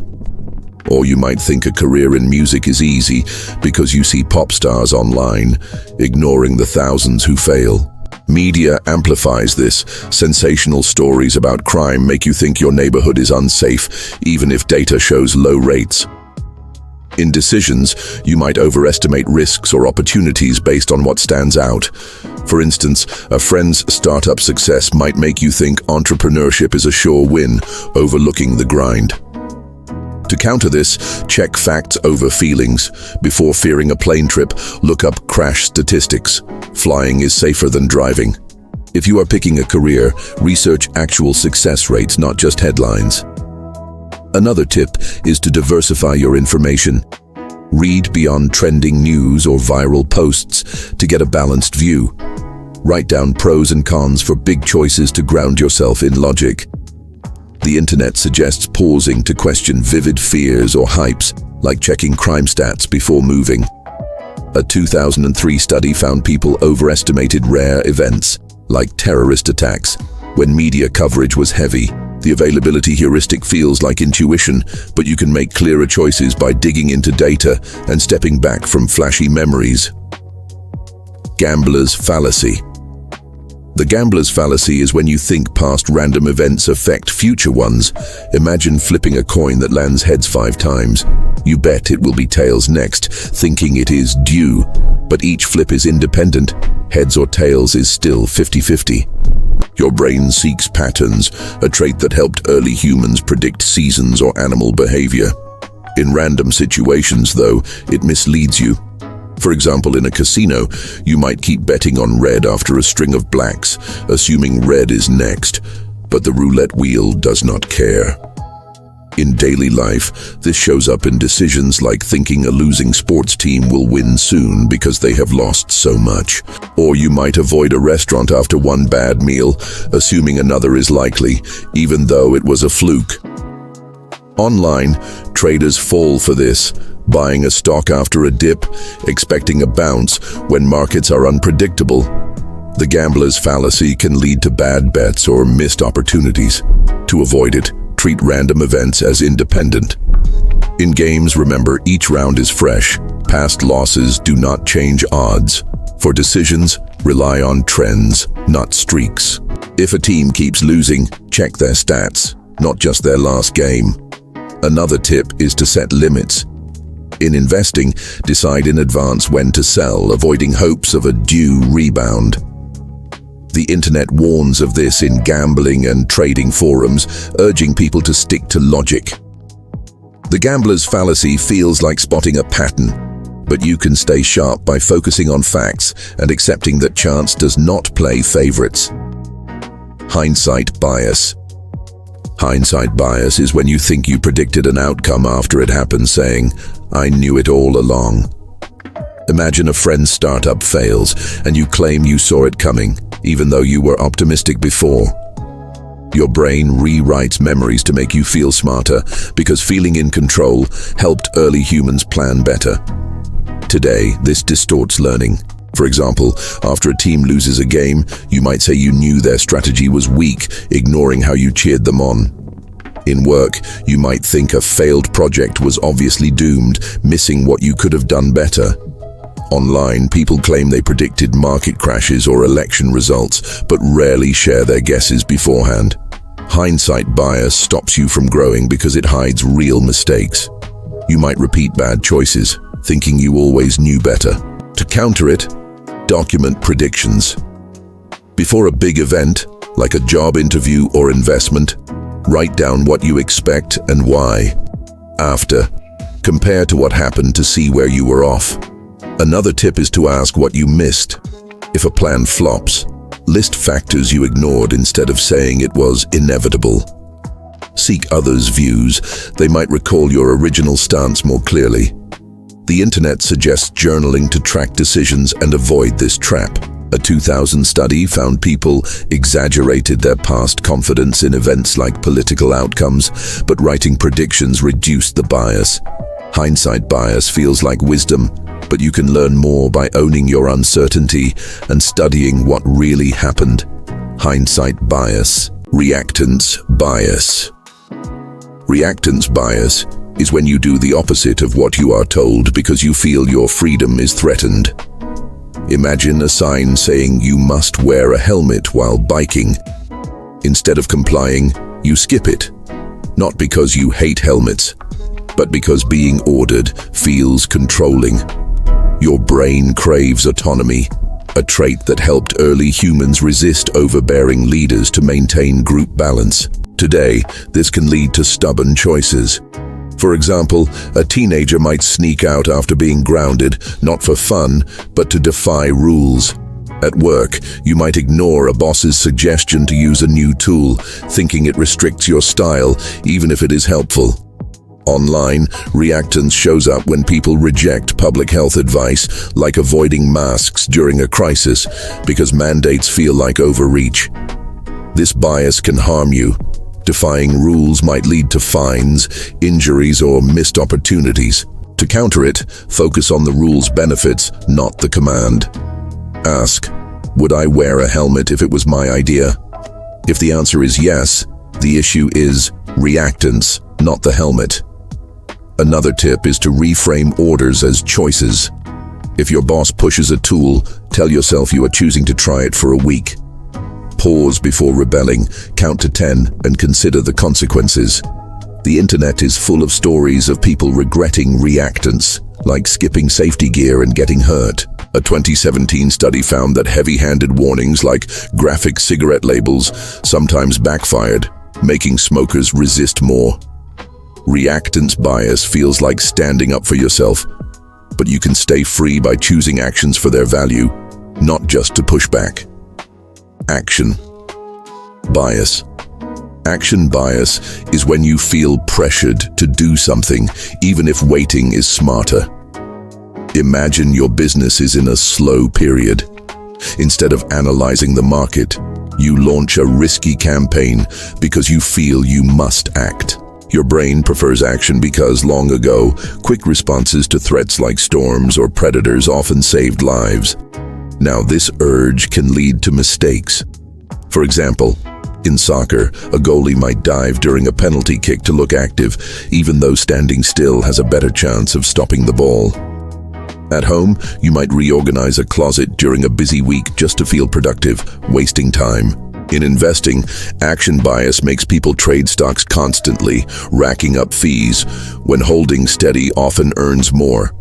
Or you might think a career in music is easy because you see pop stars online, ignoring the thousands who fail. Media amplifies this. Sensational stories about crime make you think your neighborhood is unsafe, even if data shows low rates. In decisions, you might overestimate risks or opportunities based on what stands out. For instance, a friend's startup success might make you think entrepreneurship is a sure win, overlooking the grind. To counter this, check facts over feelings. Before fearing a plane trip, look up crash statistics. Flying is safer than driving. If you are picking a career, research actual success rates, not just headlines. Another tip is to diversify your information. Read beyond trending news or viral posts to get a balanced view. Write down pros and cons for big choices to ground yourself in logic. The internet suggests pausing to question vivid fears or hypes, like checking crime stats before moving. A 2003 study found people overestimated rare events, like terrorist attacks, when media coverage was heavy. The availability heuristic feels like intuition, but you can make clearer choices by digging into data and stepping back from flashy memories. Gambler's fallacy. The gambler's fallacy is when you think past random events affect future ones. Imagine flipping a coin that lands heads 5 times. You bet it will be tails next, thinking it is due. But each flip is independent. Heads or tails is still 50-50. Your brain seeks patterns, a trait that helped early humans predict seasons or animal behavior. In random situations, though, it misleads you. For example, in a casino, you might keep betting on red after a string of blacks, assuming red is next, but the roulette wheel does not care. In daily life, this shows up in decisions like thinking a losing sports team will win soon because they have lost so much. Or you might avoid a restaurant after one bad meal, assuming another is likely, even though it was a fluke. Online, traders fall for this, buying a stock after a dip, expecting a bounce when markets are unpredictable. The gambler's fallacy can lead to bad bets or missed opportunities. To avoid it, treat random events as independent. In games, remember, each round is fresh. Past losses do not change odds. For decisions, rely on trends, not streaks. If a team keeps losing, check their stats, not just their last game. Another tip is to set limits. In investing, decide in advance when to sell, avoiding hopes of a due rebound. The internet warns of this in gambling and trading forums, urging people to stick to logic. The gambler's fallacy feels like spotting a pattern, but you can stay sharp by focusing on facts and accepting that chance does not play favorites. Hindsight bias. Hindsight bias is when you think you predicted an outcome after it happened, saying, "I knew it all along." Imagine a friend's startup fails and you claim you saw it coming, even though you were optimistic before. Your brain rewrites memories to make you feel smarter because feeling in control helped early humans plan better. Today, this distorts learning. For example, after a team loses a game, you might say you knew their strategy was weak, ignoring how you cheered them on. In work, you might think a failed project was obviously doomed, missing what you could have done better. Online, people claim they predicted market crashes or election results, but rarely share their guesses beforehand. Hindsight bias stops you from growing because it hides real mistakes. You might repeat bad choices, thinking you always knew better. To counter it, document predictions. Before a big event, like a job interview or investment, write down what you expect and why. After, compare to what happened to see where you were off. Another tip is to ask what you missed. If a plan flops, list factors you ignored instead of saying it was inevitable. Seek others' views. They might recall your original stance more clearly. The internet suggests journaling to track decisions and avoid this trap. A 2000 study found people exaggerated their past confidence in events like political outcomes, but writing predictions reduced the bias. Hindsight bias feels like wisdom, but you can learn more by owning your uncertainty and studying what really happened. Hindsight bias. Reactance bias. Reactance bias is when you do the opposite of what you are told because you feel your freedom is threatened. Imagine a sign saying you must wear a helmet while biking. Instead of complying, you skip it. Not because you hate helmets, but because being ordered feels controlling. Your brain craves autonomy, a trait that helped early humans resist overbearing leaders to maintain group balance. Today, this can lead to stubborn choices. For example, a teenager might sneak out after being grounded, not for fun, but to defy rules. At work, you might ignore a boss's suggestion to use a new tool, thinking it restricts your style, even if it is helpful. Online, reactance shows up when people reject public health advice, like avoiding masks during a crisis, because mandates feel like overreach. This bias can harm you. Defying rules might lead to fines, injuries, or missed opportunities. To counter it, focus on the rule's benefits, not the command. Ask, would I wear a helmet if it was my idea? If the answer is yes, the issue is reactance, not the helmet. Another tip is to reframe orders as choices. If your boss pushes a tool, tell yourself you are choosing to try it for a week. Pause before rebelling, count to 10, and consider the consequences. The internet is full of stories of people regretting reactance, like skipping safety gear and getting hurt. A 2017 study found that heavy-handed warnings like graphic cigarette labels sometimes backfired, making smokers resist more. Reactance bias feels like standing up for yourself, but you can stay free by choosing actions for their value, not just to push back. Action bias. Action bias is when you feel pressured to do something, even if waiting is smarter. Imagine your business is in a slow period. Instead of analyzing the market, you launch a risky campaign because you feel you must act. Your brain prefers action because, long ago, quick responses to threats like storms or predators often saved lives. Now, this urge can lead to mistakes. For example, in soccer, a goalie might dive during a penalty kick to look active, even though standing still has a better chance of stopping the ball. At home, you might reorganize a closet during a busy week just to feel productive, wasting time. In investing, action bias makes people trade stocks constantly, racking up fees, when holding steady often earns more.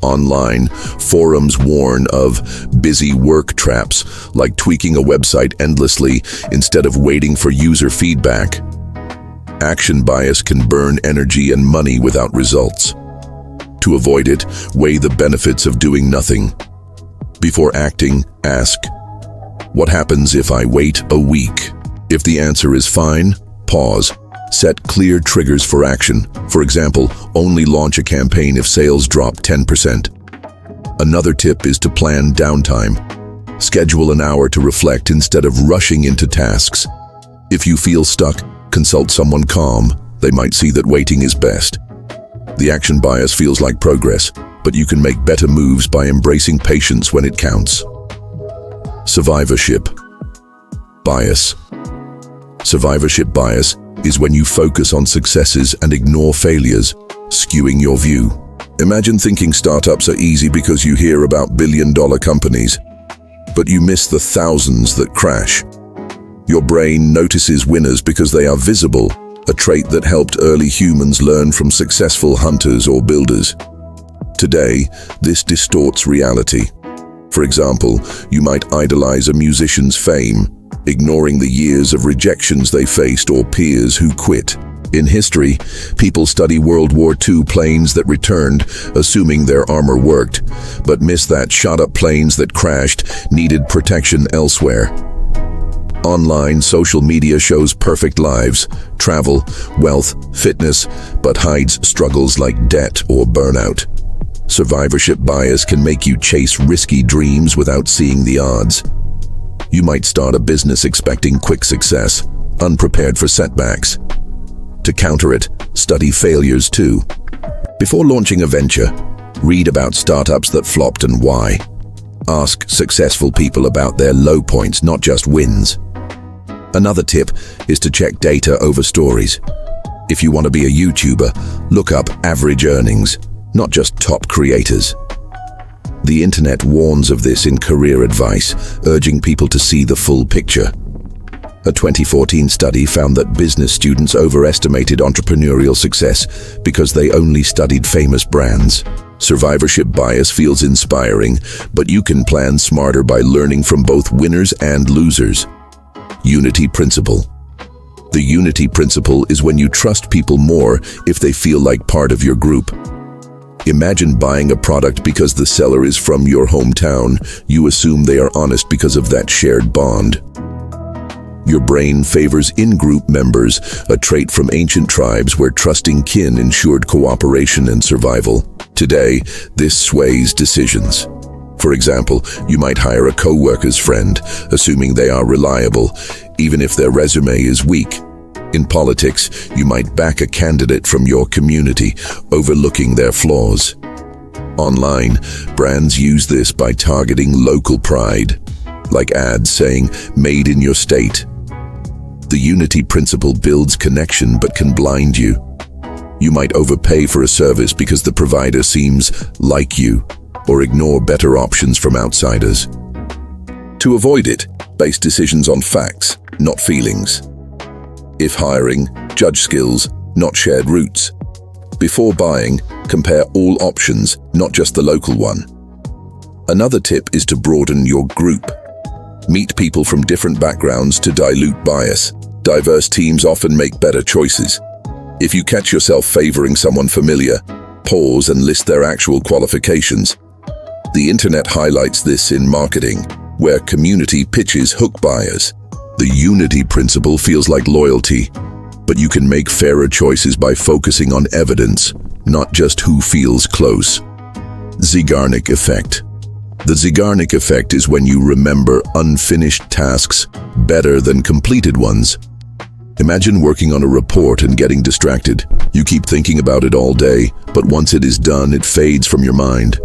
Online, forums warn of busy work traps, like tweaking a website endlessly instead of waiting for user feedback. Action bias can burn energy and money without results. To avoid it, weigh the benefits of doing nothing. Before acting, ask, what happens if I wait a week? If the answer is fine, pause. Set clear triggers for action. For example, only launch a campaign if sales drop 10%. Another tip is to plan downtime. Schedule an hour to reflect instead of rushing into tasks. If you feel stuck, consult someone calm. They might see that waiting is best. The action bias feels like progress, but you can make better moves by embracing patience when it counts. Survivorship bias. Survivorship bias is when you focus on successes and ignore failures, skewing your view. Imagine thinking startups are easy because you hear about billion-dollar companies, but you miss the thousands that crash. Your brain notices winners because they are visible, a trait that helped early humans learn from successful hunters or builders. Today, this distorts reality. For example, you might idolize a musician's fame, ignoring the years of rejections they faced or peers who quit. In history, people study World War II planes that returned, assuming their armor worked, but miss that shot-up planes that crashed needed protection elsewhere. Online, social media shows perfect lives, travel, wealth, fitness, but hides struggles like debt or burnout. Survivorship bias can make you chase risky dreams without seeing the odds. You might start a business expecting quick success, unprepared for setbacks. To counter it, study failures too. Before launching a venture, read about startups that flopped and why. Ask successful people about their low points, not just wins. Another tip is to check data over stories. If you want to be a YouTuber, look up average earnings, not just top creators. The internet warns of this in career advice, urging people to see the full picture. A 2014 study found that business students overestimated entrepreneurial success because they only studied famous brands. Survivorship bias feels inspiring, but you can plan smarter by learning from both winners and losers. Unity principle. The unity principle is when you trust people more if they feel like part of your group. Imagine buying a product because the seller is from your hometown. You assume they are honest because of that shared bond. Your brain favors in-group members, a trait from ancient tribes where trusting kin ensured cooperation and survival. Today, this sways decisions. For example, you might hire a co-worker's friend, assuming they are reliable, even if their resume is weak. In politics, you might back a candidate from your community, overlooking their flaws. Online, brands use this by targeting local pride, like ads saying, "Made in your state." The unity principle builds connection but can blind you. You might overpay for a service because the provider seems like you, or ignore better options from outsiders. To avoid it, base decisions on facts, not feelings. If hiring, judge skills, not shared routes. Before buying, compare all options, not just the local one. Another tip is to broaden your group. Meet people from different backgrounds to dilute bias. Diverse teams often make better choices. If you catch yourself favoring someone familiar, pause and list their actual qualifications. The internet highlights this in marketing, where community pitches hook buyers. The unity principle feels like loyalty, but you can make fairer choices by focusing on evidence, not just who feels close. Zeigarnik effect. The Zeigarnik effect is when you remember unfinished tasks better than completed ones. Imagine working on a report and getting distracted. You keep thinking about it all day, but once it is done, it fades from your mind.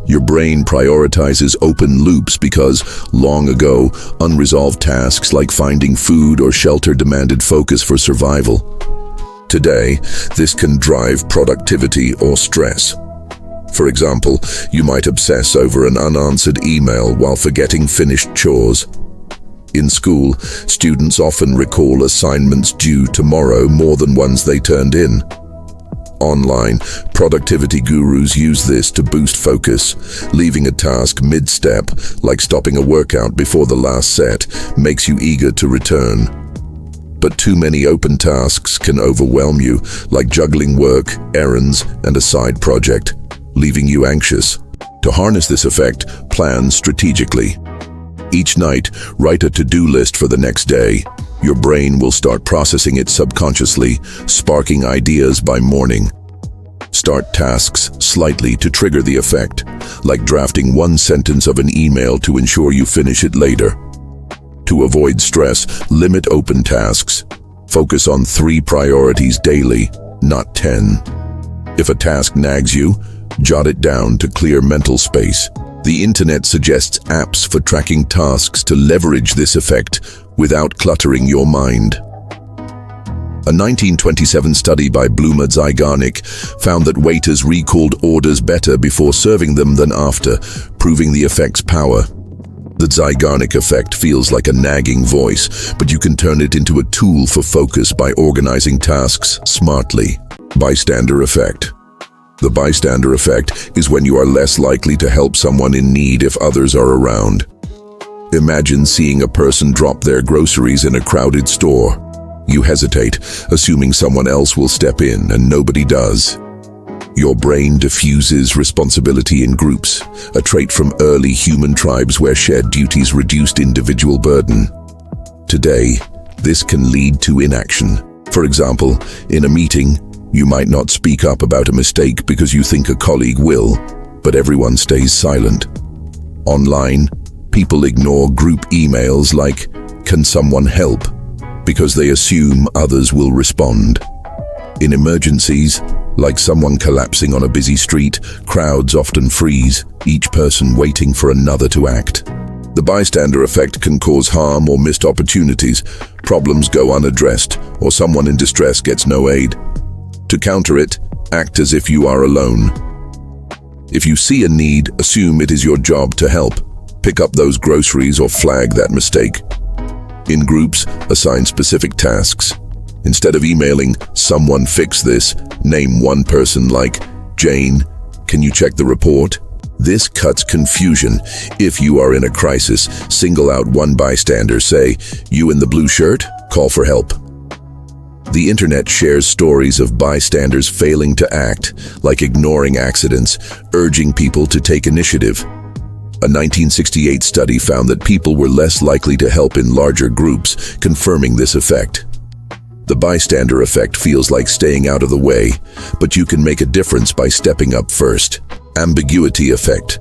Your brain prioritizes open loops because, long ago, unresolved tasks like finding food or shelter demanded focus for survival. Today, this can drive productivity or stress. For example, you might obsess over an unanswered email while forgetting finished chores. In school, students often recall assignments due tomorrow more than ones they turned in. Online, productivity gurus use this to boost focus. Leaving a task mid-step, like stopping a workout before the last set, makes you eager to return. But too many open tasks can overwhelm you, like juggling work, errands, and a side project, leaving you anxious. To harness this effect, plan strategically. Each night, write a to-do list for the next day. Your brain will start processing it subconsciously, sparking ideas by morning. Start tasks slightly to trigger the effect, like drafting one sentence of an email to ensure you finish it later. To avoid stress, limit open tasks. Focus on 3 priorities daily, not 10. If a task nags you, jot it down to clear mental space. The internet suggests apps for tracking tasks to leverage this effect without cluttering your mind. A 1927 study by Bluma Zeigarnik found that waiters recalled orders better before serving them than after, proving the effect's power. The Zeigarnik effect feels like a nagging voice, but you can turn it into a tool for focus by organizing tasks smartly. Bystander effect. The bystander effect is when you are less likely to help someone in need if others are around. Imagine seeing a person drop their groceries in a crowded store. You hesitate, assuming someone else will step in, and nobody does. Your brain diffuses responsibility in groups, a trait from early human tribes where shared duties reduced individual burden. Today, this can lead to inaction. For example, in a meeting, you might not speak up about a mistake because you think a colleague will. but everyone stays silent. Online, people ignore group emails like, "Can someone help?" because they assume others will respond. In emergencies, like someone collapsing on a busy street, crowds often freeze, each person waiting for another to act. The bystander effect can cause harm or missed opportunities, problems go unaddressed, or someone in distress gets no aid. To counter it, act as if you are alone. If you see a need, assume it is your job to help. Pick up those groceries or flag that mistake. In groups, assign specific tasks. Instead of emailing, "Someone fix this," name one person like, "Jane, can you check the report?" This cuts confusion. If you are in a crisis, single out one bystander, say, "You in the blue shirt? Call for help." The internet shares stories of bystanders failing to act, like ignoring accidents, urging people to take initiative. A 1968 study found that people were less likely to help in larger groups, confirming this effect. The bystander effect feels like staying out of the way, but you can make a difference by stepping up first. Ambiguity effect.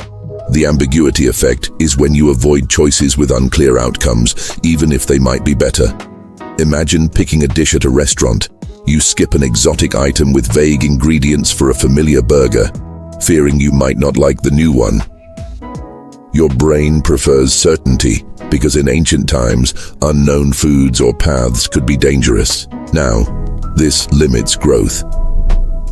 The ambiguity effect is when you avoid choices with unclear outcomes, even if they might be better. Imagine picking a dish at a restaurant. You skip an exotic item with vague ingredients for a familiar burger, fearing you might not like the new one. Your brain prefers certainty, because in ancient times, unknown foods or paths could be dangerous. Now, this limits growth.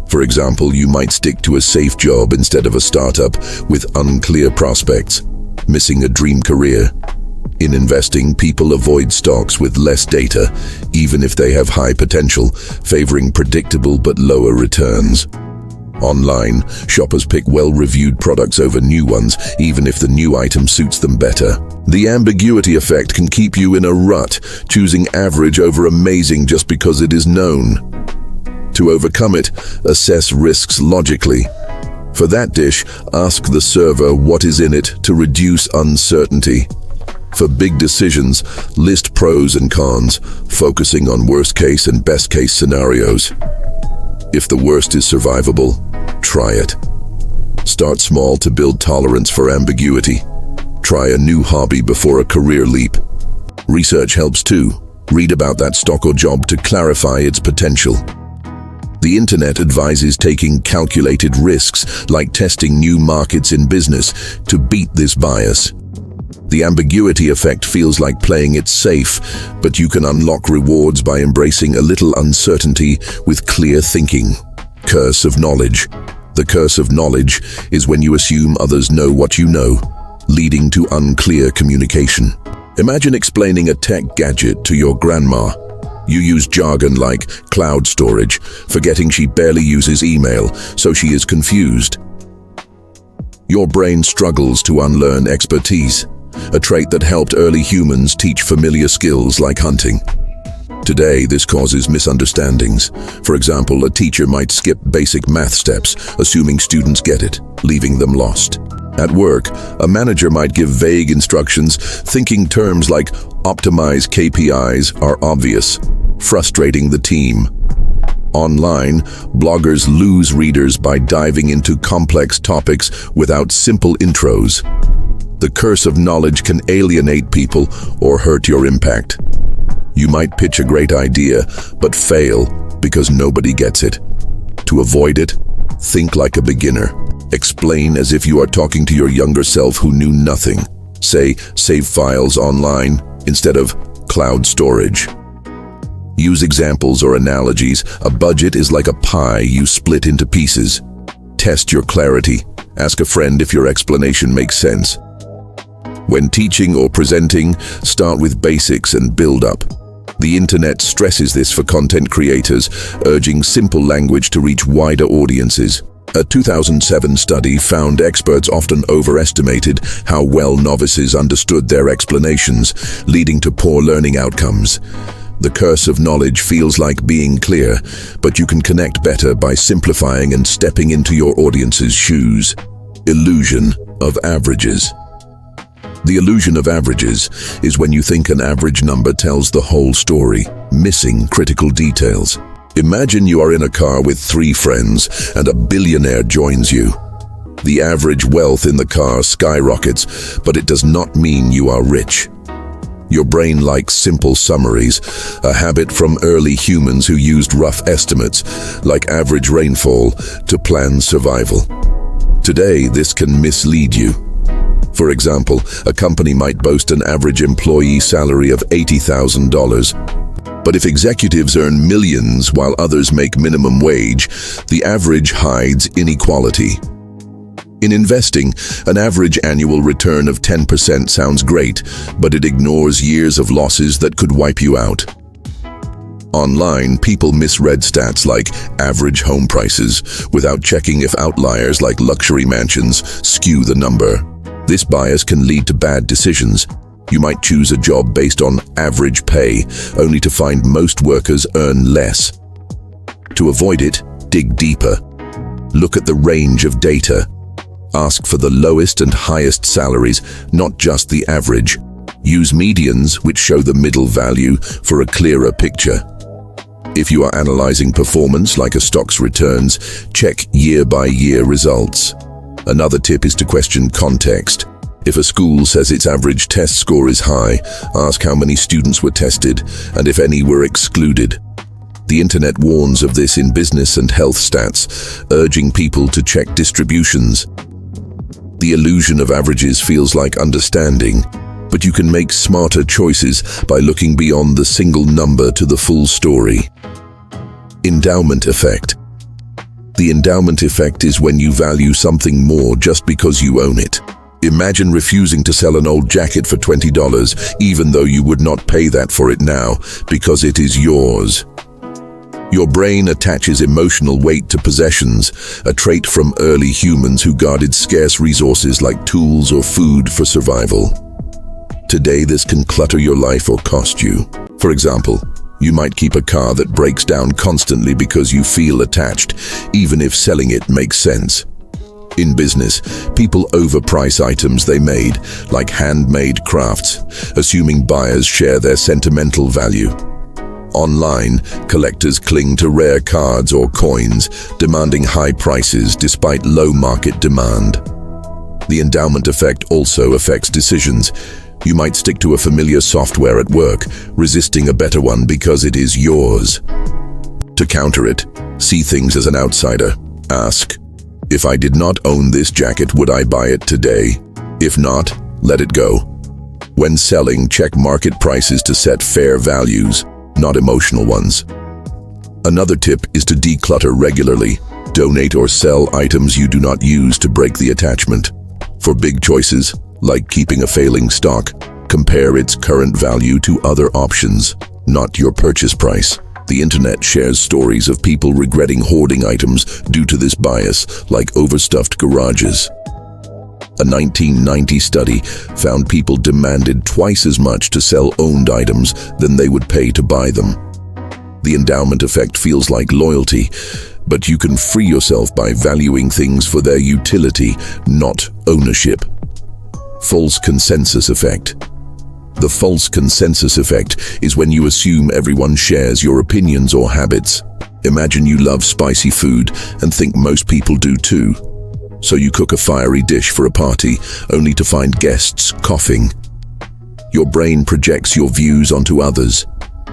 For example, you might stick to a safe job instead of a startup with unclear prospects, missing a dream career. In investing, people avoid stocks with less data, even if they have high potential, favoring predictable but lower returns. Online, shoppers pick well-reviewed products over new ones, even if the new item suits them better. The ambiguity effect can keep you in a rut, choosing average over amazing just because it is known. To overcome it, assess risks logically. For that dish, ask the server what is in it to reduce uncertainty. For big decisions, list pros and cons, focusing on worst-case and best-case scenarios. If the worst is survivable, try it. Start small to build tolerance for ambiguity. Try a new hobby before a career leap. Research helps too. Read about that stock or job to clarify its potential. The internet advises taking calculated risks, like testing new markets in business, to beat this bias. The ambiguity effect feels like playing it safe, but you can unlock rewards by embracing a little uncertainty with clear thinking. Curse of knowledge. The curse of knowledge is when you assume others know what you know, leading to unclear communication. Imagine explaining a tech gadget to your grandma. You use jargon like cloud storage, forgetting she barely uses email, so she is confused. Your brain struggles to unlearn expertise, a trait that helped early humans teach familiar skills like hunting. Today, this causes misunderstandings. For example, a teacher might skip basic math steps, assuming students get it, leaving them lost. At work, a manager might give vague instructions, thinking terms like optimize KPIs are obvious, frustrating the team. Online, bloggers lose readers by diving into complex topics without simple intros. The curse of knowledge can alienate people or hurt your impact. You might pitch a great idea, but fail because nobody gets it. To avoid it, think like a beginner. Explain as if you are talking to your younger self who knew nothing. Say, save files online instead of cloud storage. Use examples or analogies. A budget is like a pie you split into pieces. Test your clarity. Ask a friend if your explanation makes sense. When teaching or presenting, start with basics and build up. The internet stresses this for content creators, urging simple language to reach wider audiences. A 2007 study found experts often overestimated how well novices understood their explanations, leading to poor learning outcomes. The curse of knowledge feels like being clear, but you can connect better by simplifying and stepping into your audience's shoes. Illusion of averages. The illusion of averages is when you think an average number tells the whole story, missing critical details. Imagine you are in a car with 3 friends and a billionaire joins you. The average wealth in the car skyrockets, but it does not mean you are rich. Your brain likes simple summaries, a habit from early humans who used rough estimates, like average rainfall, to plan survival. Today, this can mislead you. For example, a company might boast an average employee salary of $80,000. But if executives earn millions while others make minimum wage, the average hides inequality. In investing, an average annual return of 10% sounds great, but it ignores years of losses that could wipe you out. Online, people misread stats like average home prices without checking if outliers like luxury mansions skew the number. This bias can lead to bad decisions. You might choose a job based on average pay, only to find most workers earn less. To avoid it, dig deeper. Look at the range of data. Ask for the lowest and highest salaries, not just the average. Use medians, which show the middle value, for a clearer picture. If you are analyzing performance like a stock's returns, check year-by-year results. Another tip is to question context. If a school says its average test score is high, ask how many students were tested and if any were excluded. The internet warns of this in business and health stats, urging people to check distributions. The illusion of averages feels like understanding, but you can make smarter choices by looking beyond the single number to the full story. Endowment effect. The endowment effect is when you value something more just because you own it. Imagine refusing to sell an old jacket for $20, even though you would not pay that for it now, because it is yours. Your brain attaches emotional weight to possessions, a trait from early humans who guarded scarce resources like tools or food for survival. Today, this can clutter your life or cost you. For example, you might keep a car that breaks down constantly because you feel attached, even if selling it makes sense. In business, people overprice items they made, like handmade crafts, assuming buyers share their sentimental value. Online, collectors cling to rare cards or coins, demanding high prices despite low market demand. The endowment effect also affects decisions. You might stick to a familiar software at work, resisting a better one because it is yours. To counter it, see things as an outsider. Ask, if I did not own this jacket, would I buy it today? If not, let it go. When selling, check market prices to set fair values, not emotional ones. Another tip is to declutter regularly. Donate or sell items you do not use to break the attachment. For big choices, like keeping a failing stock, compare its current value to other options, not your purchase price. The internet shares stories of people regretting hoarding items due to this bias, like overstuffed garages. A 1990 study found people demanded twice as much to sell owned items than they would pay to buy them. The endowment effect feels like loyalty, but you can free yourself by valuing things for their utility, not ownership. False consensus effect. The false consensus effect is when you assume everyone shares your opinions or habits. Imagine you love spicy food and think most people do too. So you cook a fiery dish for a party, only to find guests coughing. Your brain projects your views onto others,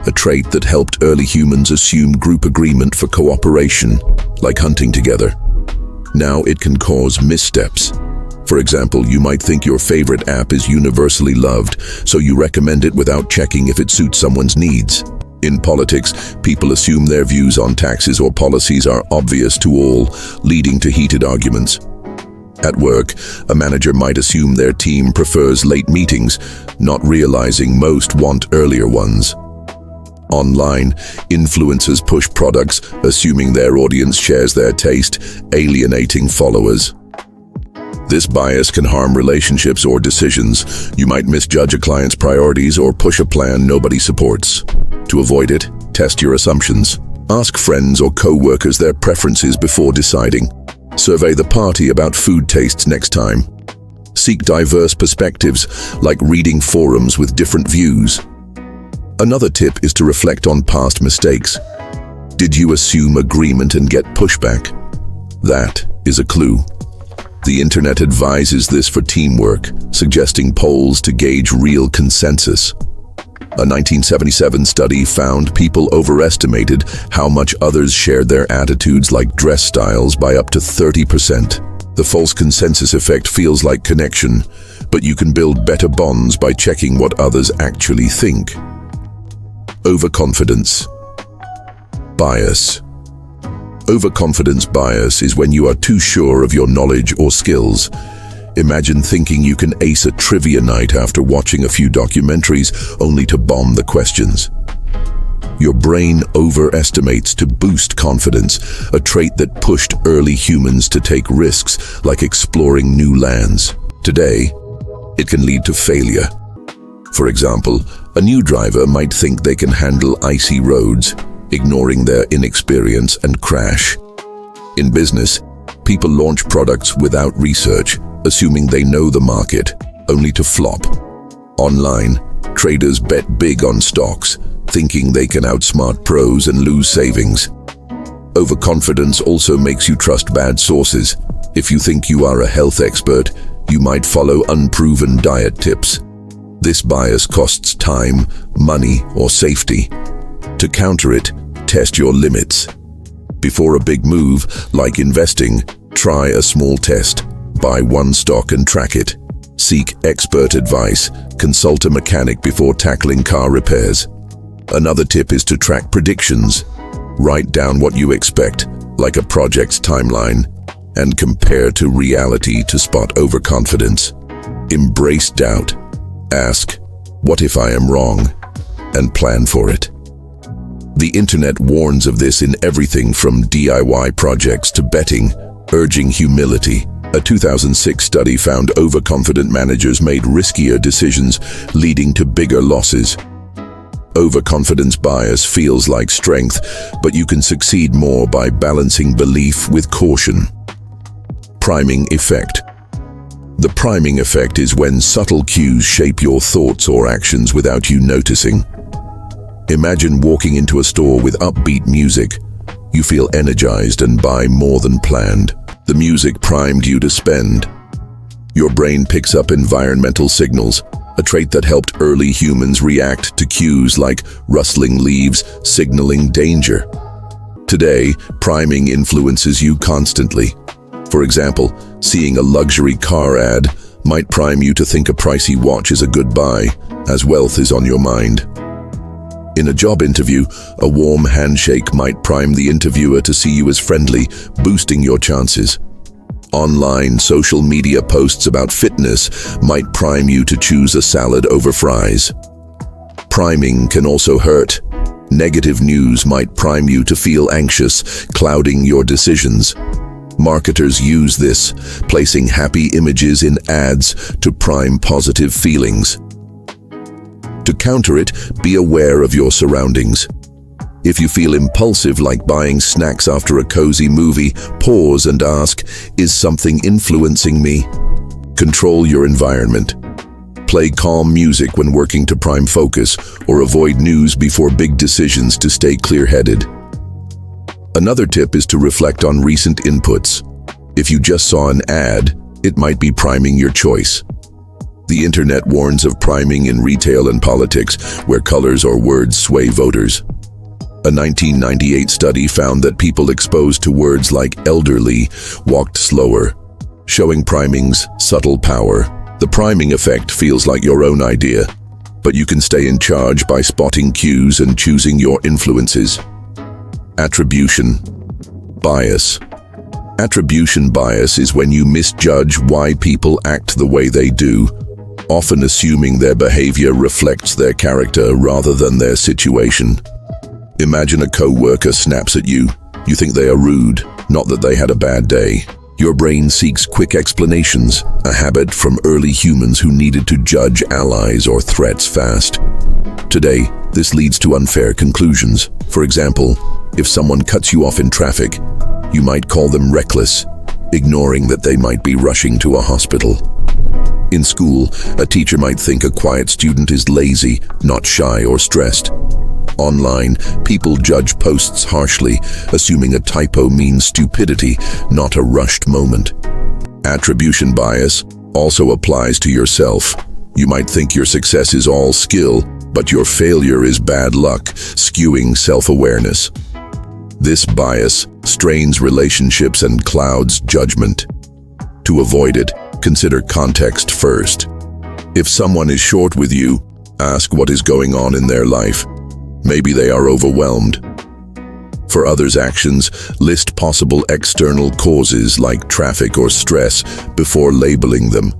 a trait that helped early humans assume group agreement for cooperation, like hunting together. Now it can cause missteps. For example, you might think your favorite app is universally loved, so you recommend it without checking if it suits someone's needs. In politics, people assume their views on taxes or policies are obvious to all, leading to heated arguments. At work, a manager might assume their team prefers late meetings, not realizing most want earlier ones. Online, influencers push products, assuming their audience shares their taste, alienating followers. This bias can harm relationships or decisions. You might misjudge a client's priorities or push a plan nobody supports. To avoid it, test your assumptions. Ask friends or co-workers their preferences before deciding. Survey the party about food tastes next time. Seek diverse perspectives, like reading forums with different views. Another tip is to reflect on past mistakes. Did you assume agreement and get pushback? That is a clue. The internet advises this for teamwork, suggesting polls to gauge real consensus. A 1977 study found people overestimated how much others shared their attitudes like dress styles by up to 30%. The false consensus effect feels like connection, but you can build better bonds by checking what others actually think. Overconfidence. Bias. Overconfidence bias is when you are too sure of your knowledge or skills. Imagine thinking you can ace a trivia night after watching a few documentaries only to bomb the questions. Your brain overestimates to boost confidence, a trait that pushed early humans to take risks like exploring new lands. Today, it can lead to failure. For example, a new driver might think they can handle icy roads, ignoring their inexperience and crash. In business, people launch products without research, assuming they know the market, only to flop. Online, traders bet big on stocks, thinking they can outsmart pros and lose savings. Overconfidence also makes you trust bad sources. If you think you are a health expert, you might follow unproven diet tips. This bias costs time, money, or safety. To counter it, test your limits. Before a big move, like investing, try a small test. Buy one stock and track it. Seek expert advice. Consult a mechanic before tackling car repairs. Another tip is to track predictions. Write down what you expect, like a project's timeline, and compare to reality to spot overconfidence. Embrace doubt. Ask, "What if I am wrong?" and plan for it. The internet warns of this in everything from DIY projects to betting, urging humility. A 2006 study found overconfident managers made riskier decisions, leading to bigger losses. Overconfidence bias feels like strength, but you can succeed more by balancing belief with caution. Priming effect. The priming effect is when subtle cues shape your thoughts or actions without you noticing. Imagine walking into a store with upbeat music. You feel energized and buy more than planned. The music primed you to spend. Your brain picks up environmental signals, a trait that helped early humans react to cues like rustling leaves, signaling danger. Today, priming influences you constantly. For example, seeing a luxury car ad might prime you to think a pricey watch is a good buy, as wealth is on your mind. In a job interview, a warm handshake might prime the interviewer to see you as friendly, boosting your chances. Online social media posts about fitness might prime you to choose a salad over fries. Priming can also hurt. Negative news might prime you to feel anxious, clouding your decisions. Marketers use this, placing happy images in ads to prime positive feelings. To counter it, be aware of your surroundings. If you feel impulsive like buying snacks after a cozy movie, pause and ask, "Is something influencing me?" Control your environment. Play calm music when working to prime focus, or avoid news before big decisions to stay clear-headed. Another tip is to reflect on recent inputs. If you just saw an ad, it might be priming your choice. The internet warns of priming in retail and politics, where colors or words sway voters. A 1998 study found that people exposed to words like elderly walked slower, showing priming's subtle power. The priming effect feels like your own idea, but you can stay in charge by spotting cues and choosing your influences. Attribution bias. Attribution bias is when you misjudge why people act the way they do, often assuming their behavior reflects their character rather than their situation. Imagine a co-worker snaps at you. You think they are rude, not that they had a bad day. Your brain seeks quick explanations, a habit from early humans who needed to judge allies or threats fast. Today, this leads to unfair conclusions. For example, if someone cuts you off in traffic, you might call them reckless, ignoring that they might be rushing to a hospital. In school, a teacher might think a quiet student is lazy, not shy or stressed. Online, people judge posts harshly, assuming a typo means stupidity, not a rushed moment. Attribution bias also applies to yourself. You might think your success is all skill, but your failure is bad luck, skewing self-awareness. This bias strains relationships and clouds judgment. To avoid it, consider context first. If someone is short with you, ask what is going on in their life. Maybe they are overwhelmed. For others' actions, list possible external causes like traffic or stress before labeling them.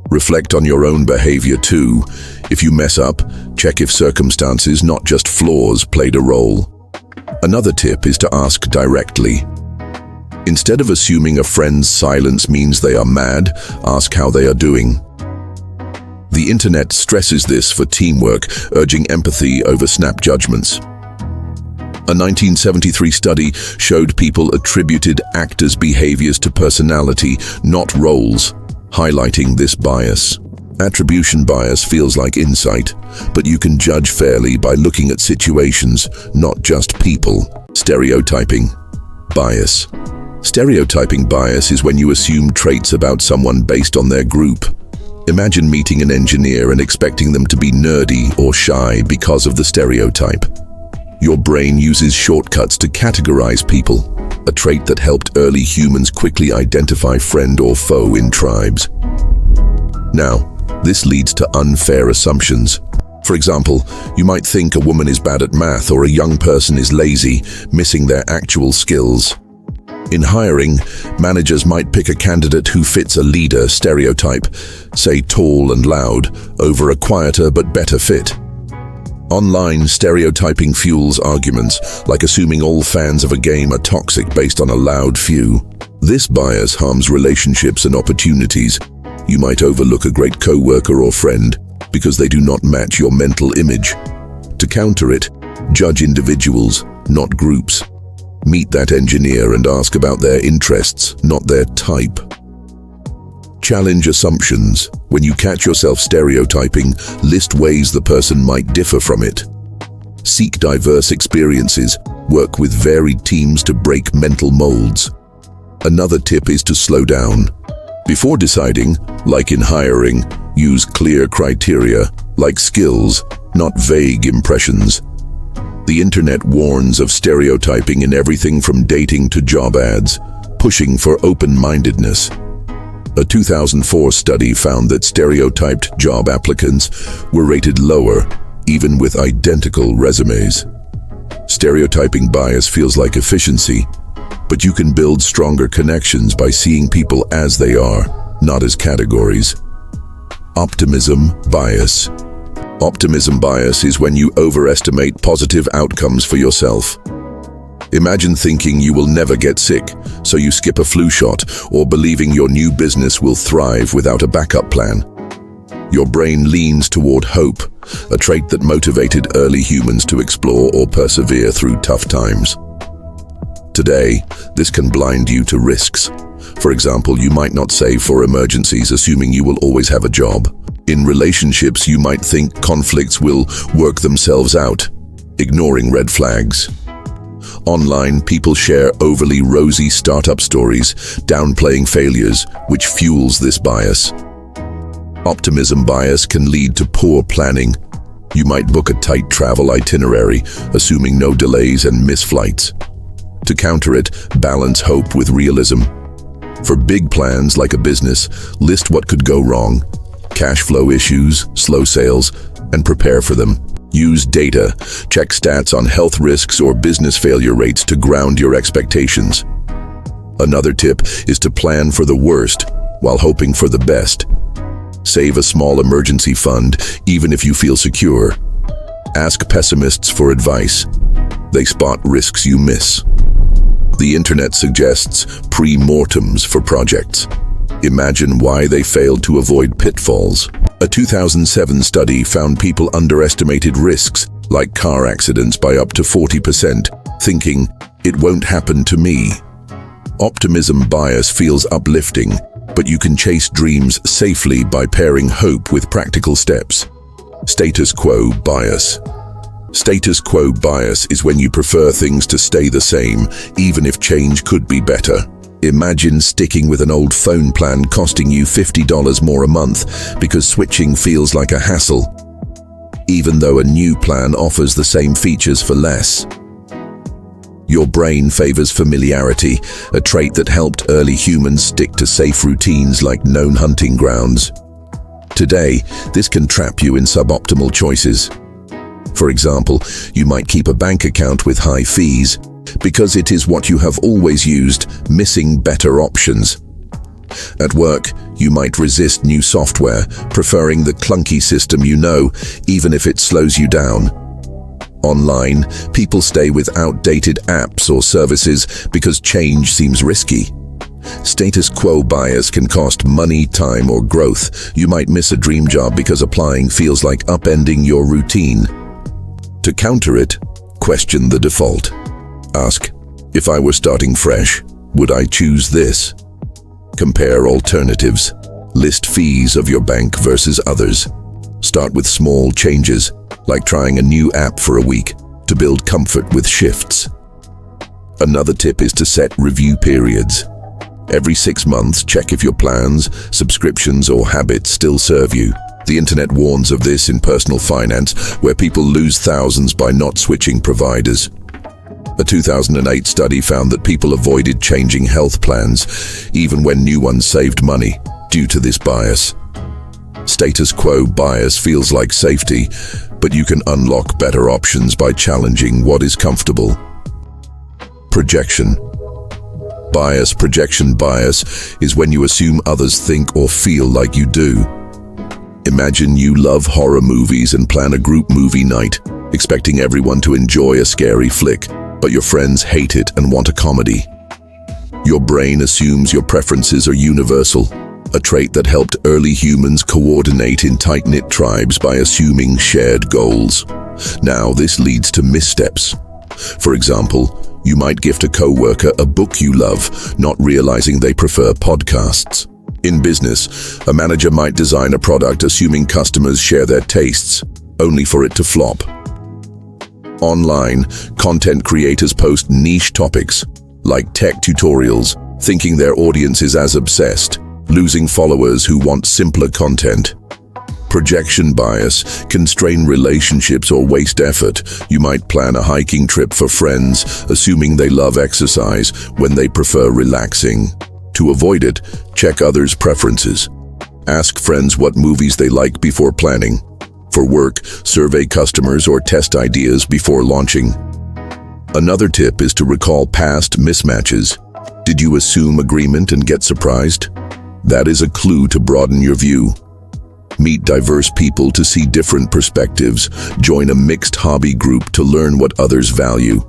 Reflect on your own behavior too. If you mess up, check if circumstances, not just flaws, played a role. Another tip is to ask directly. Instead of assuming a friend's silence means they are mad, ask how they are doing. The internet stresses this for teamwork, urging empathy over snap judgments. A 1973 study showed people attributed actors' behaviors to personality, not roles, highlighting this bias. Attribution bias feels like insight, but you can judge fairly by looking at situations, not just people. Stereotyping bias. Stereotyping bias is when you assume traits about someone based on their group. Imagine meeting an engineer and expecting them to be nerdy or shy because of the stereotype. Your brain uses shortcuts to categorize people, a trait that helped early humans quickly identify friend or foe in tribes. Now, this leads to unfair assumptions. For example, you might think a woman is bad at math or a young person is lazy, missing their actual skills. In hiring, managers might pick a candidate who fits a leader stereotype, say tall and loud, over a quieter but better fit. Online stereotyping fuels arguments, like assuming all fans of a game are toxic based on a loud few. This bias harms relationships and opportunities. You might overlook a great coworker or friend because they do not match your mental image. To counter it, judge individuals, not groups. Meet that engineer and ask about their interests, not their type. Challenge assumptions. When you catch yourself stereotyping, list ways the person might differ from it. Seek diverse experiences. Work with varied teams to break mental molds. Another tip is to slow down. Before deciding, like in hiring, use clear criteria, like skills, not vague impressions. The internet warns of stereotyping in everything from dating to job ads, pushing for open-mindedness. A 2004 study found that stereotyped job applicants were rated lower, even with identical resumes. Stereotyping bias feels like efficiency, but you can build stronger connections by seeing people as they are, not as categories. Optimism bias. Optimism bias is when you overestimate positive outcomes for yourself. Imagine thinking you will never get sick, so you skip a flu shot, or believing your new business will thrive without a backup plan. Your brain leans toward hope, a trait that motivated early humans to explore or persevere through tough times. Today, this can blind you to risks. For example, you might not save for emergencies, assuming you will always have a job. In relationships, you might think conflicts will work themselves out, ignoring red flags. Online, people share overly rosy startup stories, downplaying failures, which fuels this bias. Optimism bias can lead to poor planning. You might book a tight travel itinerary, assuming no delays and missed flights. To counter it, balance hope with realism. For big plans like a business, list what could go wrong. Cash flow issues, slow sales, and prepare for them. Use data, check stats on health risks or business failure rates to ground your expectations. Another tip is to plan for the worst while hoping for the best. Save a small emergency fund, even if you feel secure. Ask pessimists for advice. They spot risks you miss. The internet suggests pre-mortems for projects. Imagine why they failed to avoid pitfalls. A 2007 study found people underestimated risks, like car accidents, by up to 40%, thinking, "It won't happen to me." Optimism bias feels uplifting, but you can chase dreams safely by pairing hope with practical steps. Status quo bias. Status quo bias is when you prefer things to stay the same, even if change could be better. Imagine sticking with an old phone plan costing you $50 more a month because switching feels like a hassle, even though a new plan offers the same features for less. Your brain favors familiarity, a trait that helped early humans stick to safe routines like known hunting grounds. Today, this can trap you in suboptimal choices. For example, you might keep a bank account with high fees because it is what you have always used, missing better options. At work, you might resist new software, preferring the clunky system you know, even if it slows you down. Online, people stay with outdated apps or services because change seems risky. Status quo bias can cost money, time, or growth. You might miss a dream job because applying feels like upending your routine. To counter it, question the default. Ask, if I were starting fresh, would I choose this? Compare alternatives. List fees of your bank versus others. Start with small changes, like trying a new app for a week, to build comfort with shifts. Another tip is to set review periods. Every 6 months, check if your plans, subscriptions, or habits still serve you. The internet warns of this in personal finance, where people lose thousands by not switching providers. A 2008 study found that people avoided changing health plans, even when new ones saved money, due to this bias. Status quo bias feels like safety, but you can unlock better options by challenging what is comfortable. Projection bias is when you assume others think or feel like you do. Imagine you love horror movies and plan a group movie night, expecting everyone to enjoy a scary flick, but your friends hate it and want a comedy. Your brain assumes your preferences are universal, a trait that helped early humans coordinate in tight-knit tribes by assuming shared goals. Now, this leads to missteps. For example, you might gift a coworker a book you love, not realizing they prefer podcasts. In business, a manager might design a product assuming customers share their tastes, only for it to flop. Online, content creators post niche topics, like tech tutorials, thinking their audience is as obsessed, losing followers who want simpler content. Projection bias can strain relationships or waste effort. You might plan a hiking trip for friends, assuming they love exercise when they prefer relaxing. To avoid it, check others' preferences. Ask friends what movies they like before planning. For work, survey customers or test ideas before launching. Another tip is to recall past mismatches. Did you assume agreement and get surprised? That is a clue to broaden your view. Meet diverse people to see different perspectives. Join a mixed hobby group to learn what others value.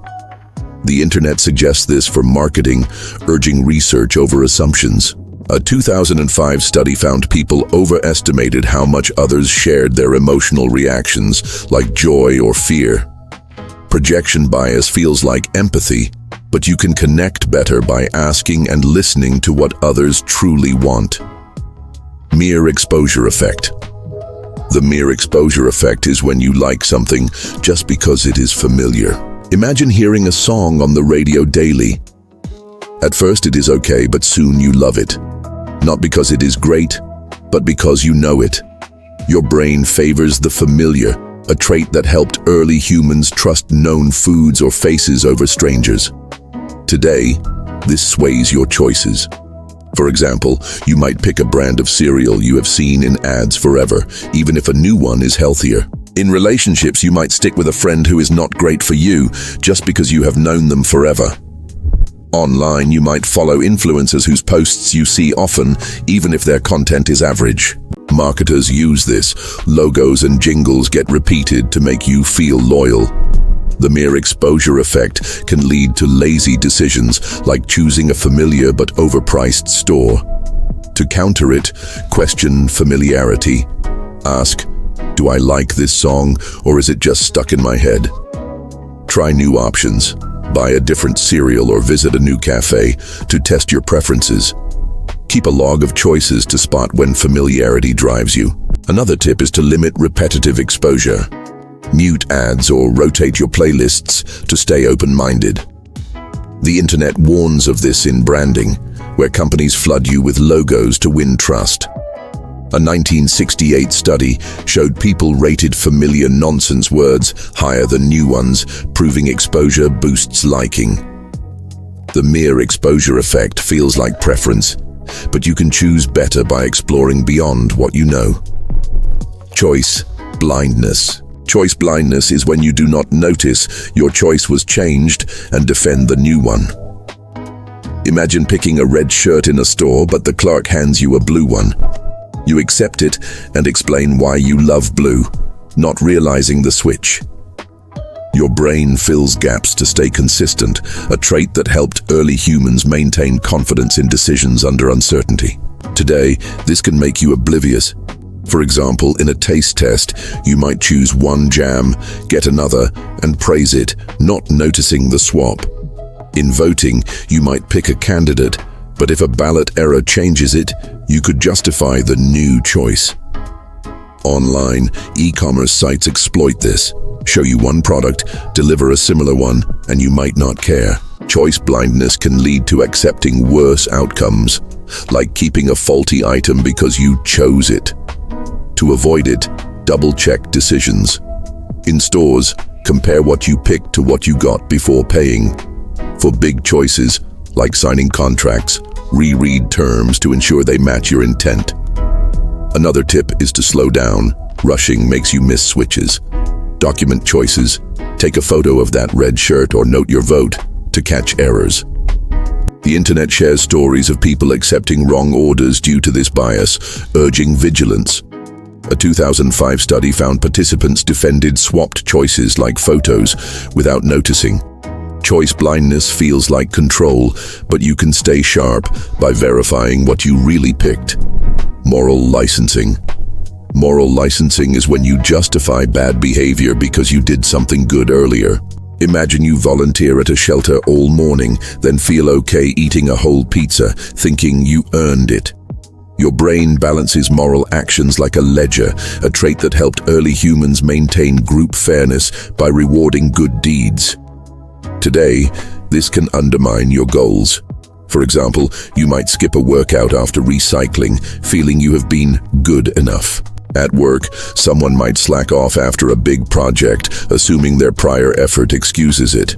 The internet suggests this for marketing, urging research over assumptions. A 2005 study found people overestimated how much others shared their emotional reactions, like joy or fear. Projection bias feels like empathy, but you can connect better by asking and listening to what others truly want. Mere exposure effect. The mere exposure effect is when you like something just because it is familiar. Imagine hearing a song on the radio daily. At first it is okay, but soon you love it. Not because it is great, but because you know it. Your brain favors the familiar, a trait that helped early humans trust known foods or faces over strangers. Today, this sways your choices. For example, you might pick a brand of cereal you have seen in ads forever, even if a new one is healthier. In relationships, you might stick with a friend who is not great for you, just because you have known them forever. Online, you might follow influencers whose posts you see often, even if their content is average. Marketers use this. Logos and jingles get repeated to make you feel loyal. The mere exposure effect can lead to lazy decisions, like choosing a familiar but overpriced store. To counter it, question familiarity. Ask, do I like this song, or is it just stuck in my head? Try new options. Buy a different cereal or visit a new cafe to test your preferences. Keep a log of choices to spot when familiarity drives you. Another tip is to limit repetitive exposure. Mute ads or rotate your playlists to stay open-minded. The internet warns of this in branding, where companies flood you with logos to win trust. A 1968 study showed people rated familiar nonsense words higher than new ones, proving exposure boosts liking. The mere exposure effect feels like preference, but you can choose better by exploring beyond what you know. Choice blindness. Choice blindness is when you do not notice your choice was changed and defend the new one. Imagine picking a red shirt in a store, but the clerk hands you a blue one. You accept it and explain why you love blue, not realizing the switch. Your brain fills gaps to stay consistent, a trait that helped early humans maintain confidence in decisions under uncertainty. Today, this can make you oblivious. For example, in a taste test, you might choose one jam, get another, and praise it, not noticing the swap. In voting, you might pick a candidate, but if a ballot error changes it, you could justify the new choice. Online, e-commerce sites exploit this. Show you one product, deliver a similar one, and you might not care. Choice blindness can lead to accepting worse outcomes, like keeping a faulty item because you chose it. To avoid it, double-check decisions. In stores, compare what you picked to what you got before paying. For big choices, like signing contracts, reread terms to ensure they match your intent. Another tip is to slow down. Rushing makes you miss switches. Document choices. Take a photo of that red shirt or note your vote to catch errors. The internet shares stories of people accepting wrong orders due to this bias, urging vigilance. A 2005 study found participants defended swapped choices like photos without noticing. Choice blindness feels like control, but you can stay sharp by verifying what you really picked. Moral licensing. Moral licensing is when you justify bad behavior because you did something good earlier. Imagine you volunteer at a shelter all morning, then feel okay eating a whole pizza, thinking you earned it. Your brain balances moral actions like a ledger, a trait that helped early humans maintain group fairness by rewarding good deeds. Today, this can undermine your goals. For example, you might skip a workout after recycling, feeling you have been good enough. At work, someone might slack off after a big project, assuming their prior effort excuses it.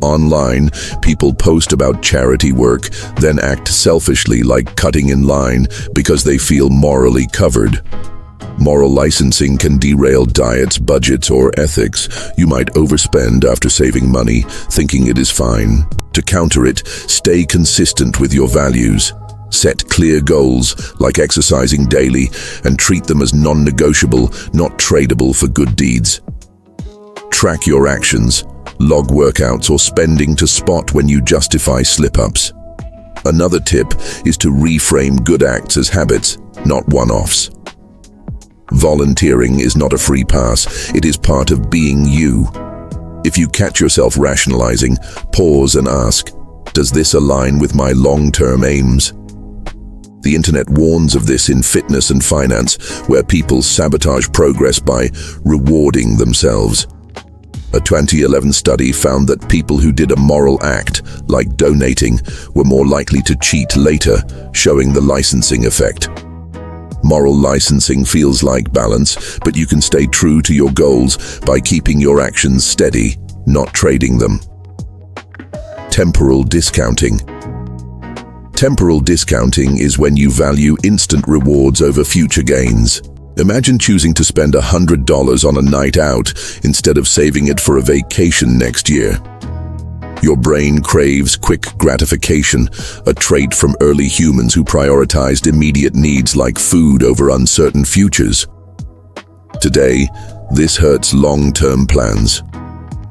Online, people post about charity work, then act selfishly like cutting in line because they feel morally covered. Moral licensing can derail diets, budgets, or ethics. You might overspend after saving money, thinking it is fine. To counter it, stay consistent with your values. Set clear goals, like exercising daily, and treat them as non-negotiable, not tradable for good deeds. Track your actions. Log workouts or spending to spot when you justify slip-ups. Another tip is to reframe good acts as habits, not one-offs. Volunteering is not a free pass, it is part of being you. If you catch yourself rationalizing, pause and ask, does this align with my long-term aims? The internet warns of this in fitness and finance, where people sabotage progress by rewarding themselves. A 2011 study found that people who did a moral act, like donating, were more likely to cheat later, showing the licensing effect. Moral licensing feels like balance, but you can stay true to your goals by keeping your actions steady, not trading them. Temporal discounting. Temporal discounting is when you value instant rewards over future gains. Imagine choosing to spend $100 on a night out instead of saving it for a vacation next year. Your brain craves quick gratification, a trait from early humans who prioritized immediate needs like food over uncertain futures. Today, this hurts long-term plans.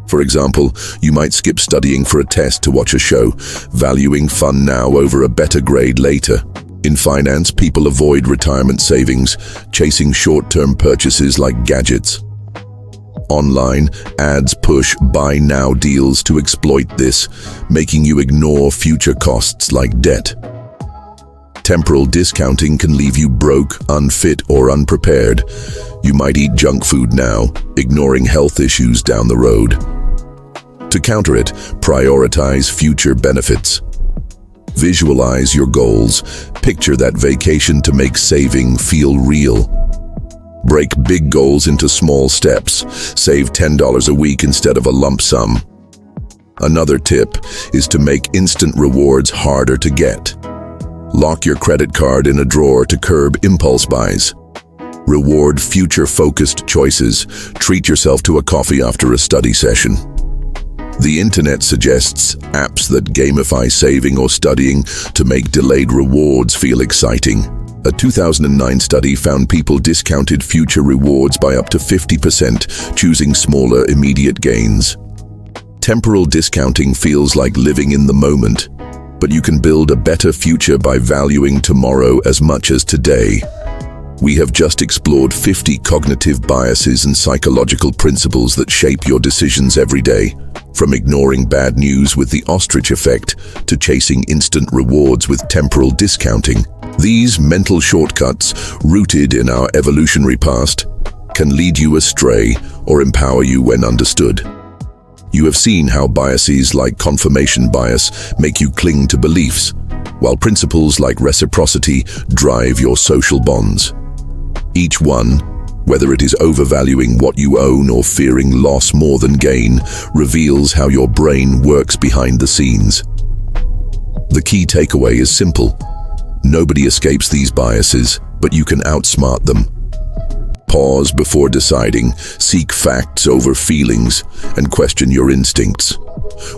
For example, you might skip studying for a test to watch a show, valuing fun now over a better grade later. In finance, people avoid retirement savings, chasing short-term purchases like gadgets. Online, ads push buy now deals to exploit this, making you ignore future costs like debt. Temporal discounting can leave you broke, unfit, or unprepared. You might eat junk food now, ignoring health issues down the road. To counter it, prioritize future benefits. Visualize your goals. Picture that vacation to make saving feel real. Break big goals into small steps. Save $10 a week instead of a lump sum. Another tip is to make instant rewards harder to get. Lock your credit card in a drawer to curb impulse buys. Reward future-focused choices. Treat yourself to a coffee after a study session. The internet suggests apps that gamify saving or studying to make delayed rewards feel exciting. A 2009 study found people discounted future rewards by up to 50%, choosing smaller immediate gains. Temporal discounting feels like living in the moment, but you can build a better future by valuing tomorrow as much as today. We have just explored 50 cognitive biases and psychological principles that shape your decisions every day, from ignoring bad news with the ostrich effect to chasing instant rewards with temporal discounting. These mental shortcuts, rooted in our evolutionary past, can lead you astray or empower you when understood. You have seen how biases like confirmation bias make you cling to beliefs, while principles like reciprocity drive your social bonds. Each one, whether it is overvaluing what you own or fearing loss more than gain, reveals how your brain works behind the scenes. The key takeaway is simple. Nobody escapes these biases, but you can outsmart them. Pause before deciding, seek facts over feelings, and question your instincts.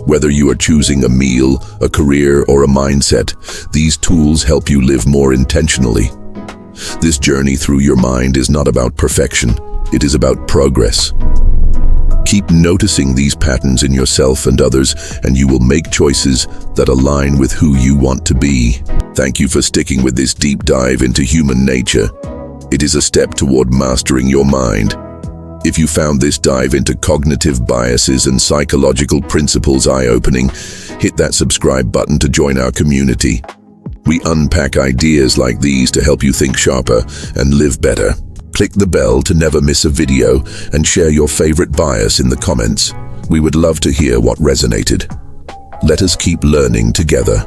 Whether you are choosing a meal, a career, or a mindset, these tools help you live more intentionally. This journey through your mind is not about perfection, it is about progress. Keep noticing these patterns in yourself and others, and you will make choices that align with who you want to be. Thank you for sticking with this deep dive into human nature. It is a step toward mastering your mind. If you found this dive into cognitive biases and psychological principles eye-opening, hit that subscribe button to join our community. We unpack ideas like these to help you think sharper and live better. Click the bell to never miss a video and share your favorite bias in the comments. We would love to hear what resonated. Let us keep learning together.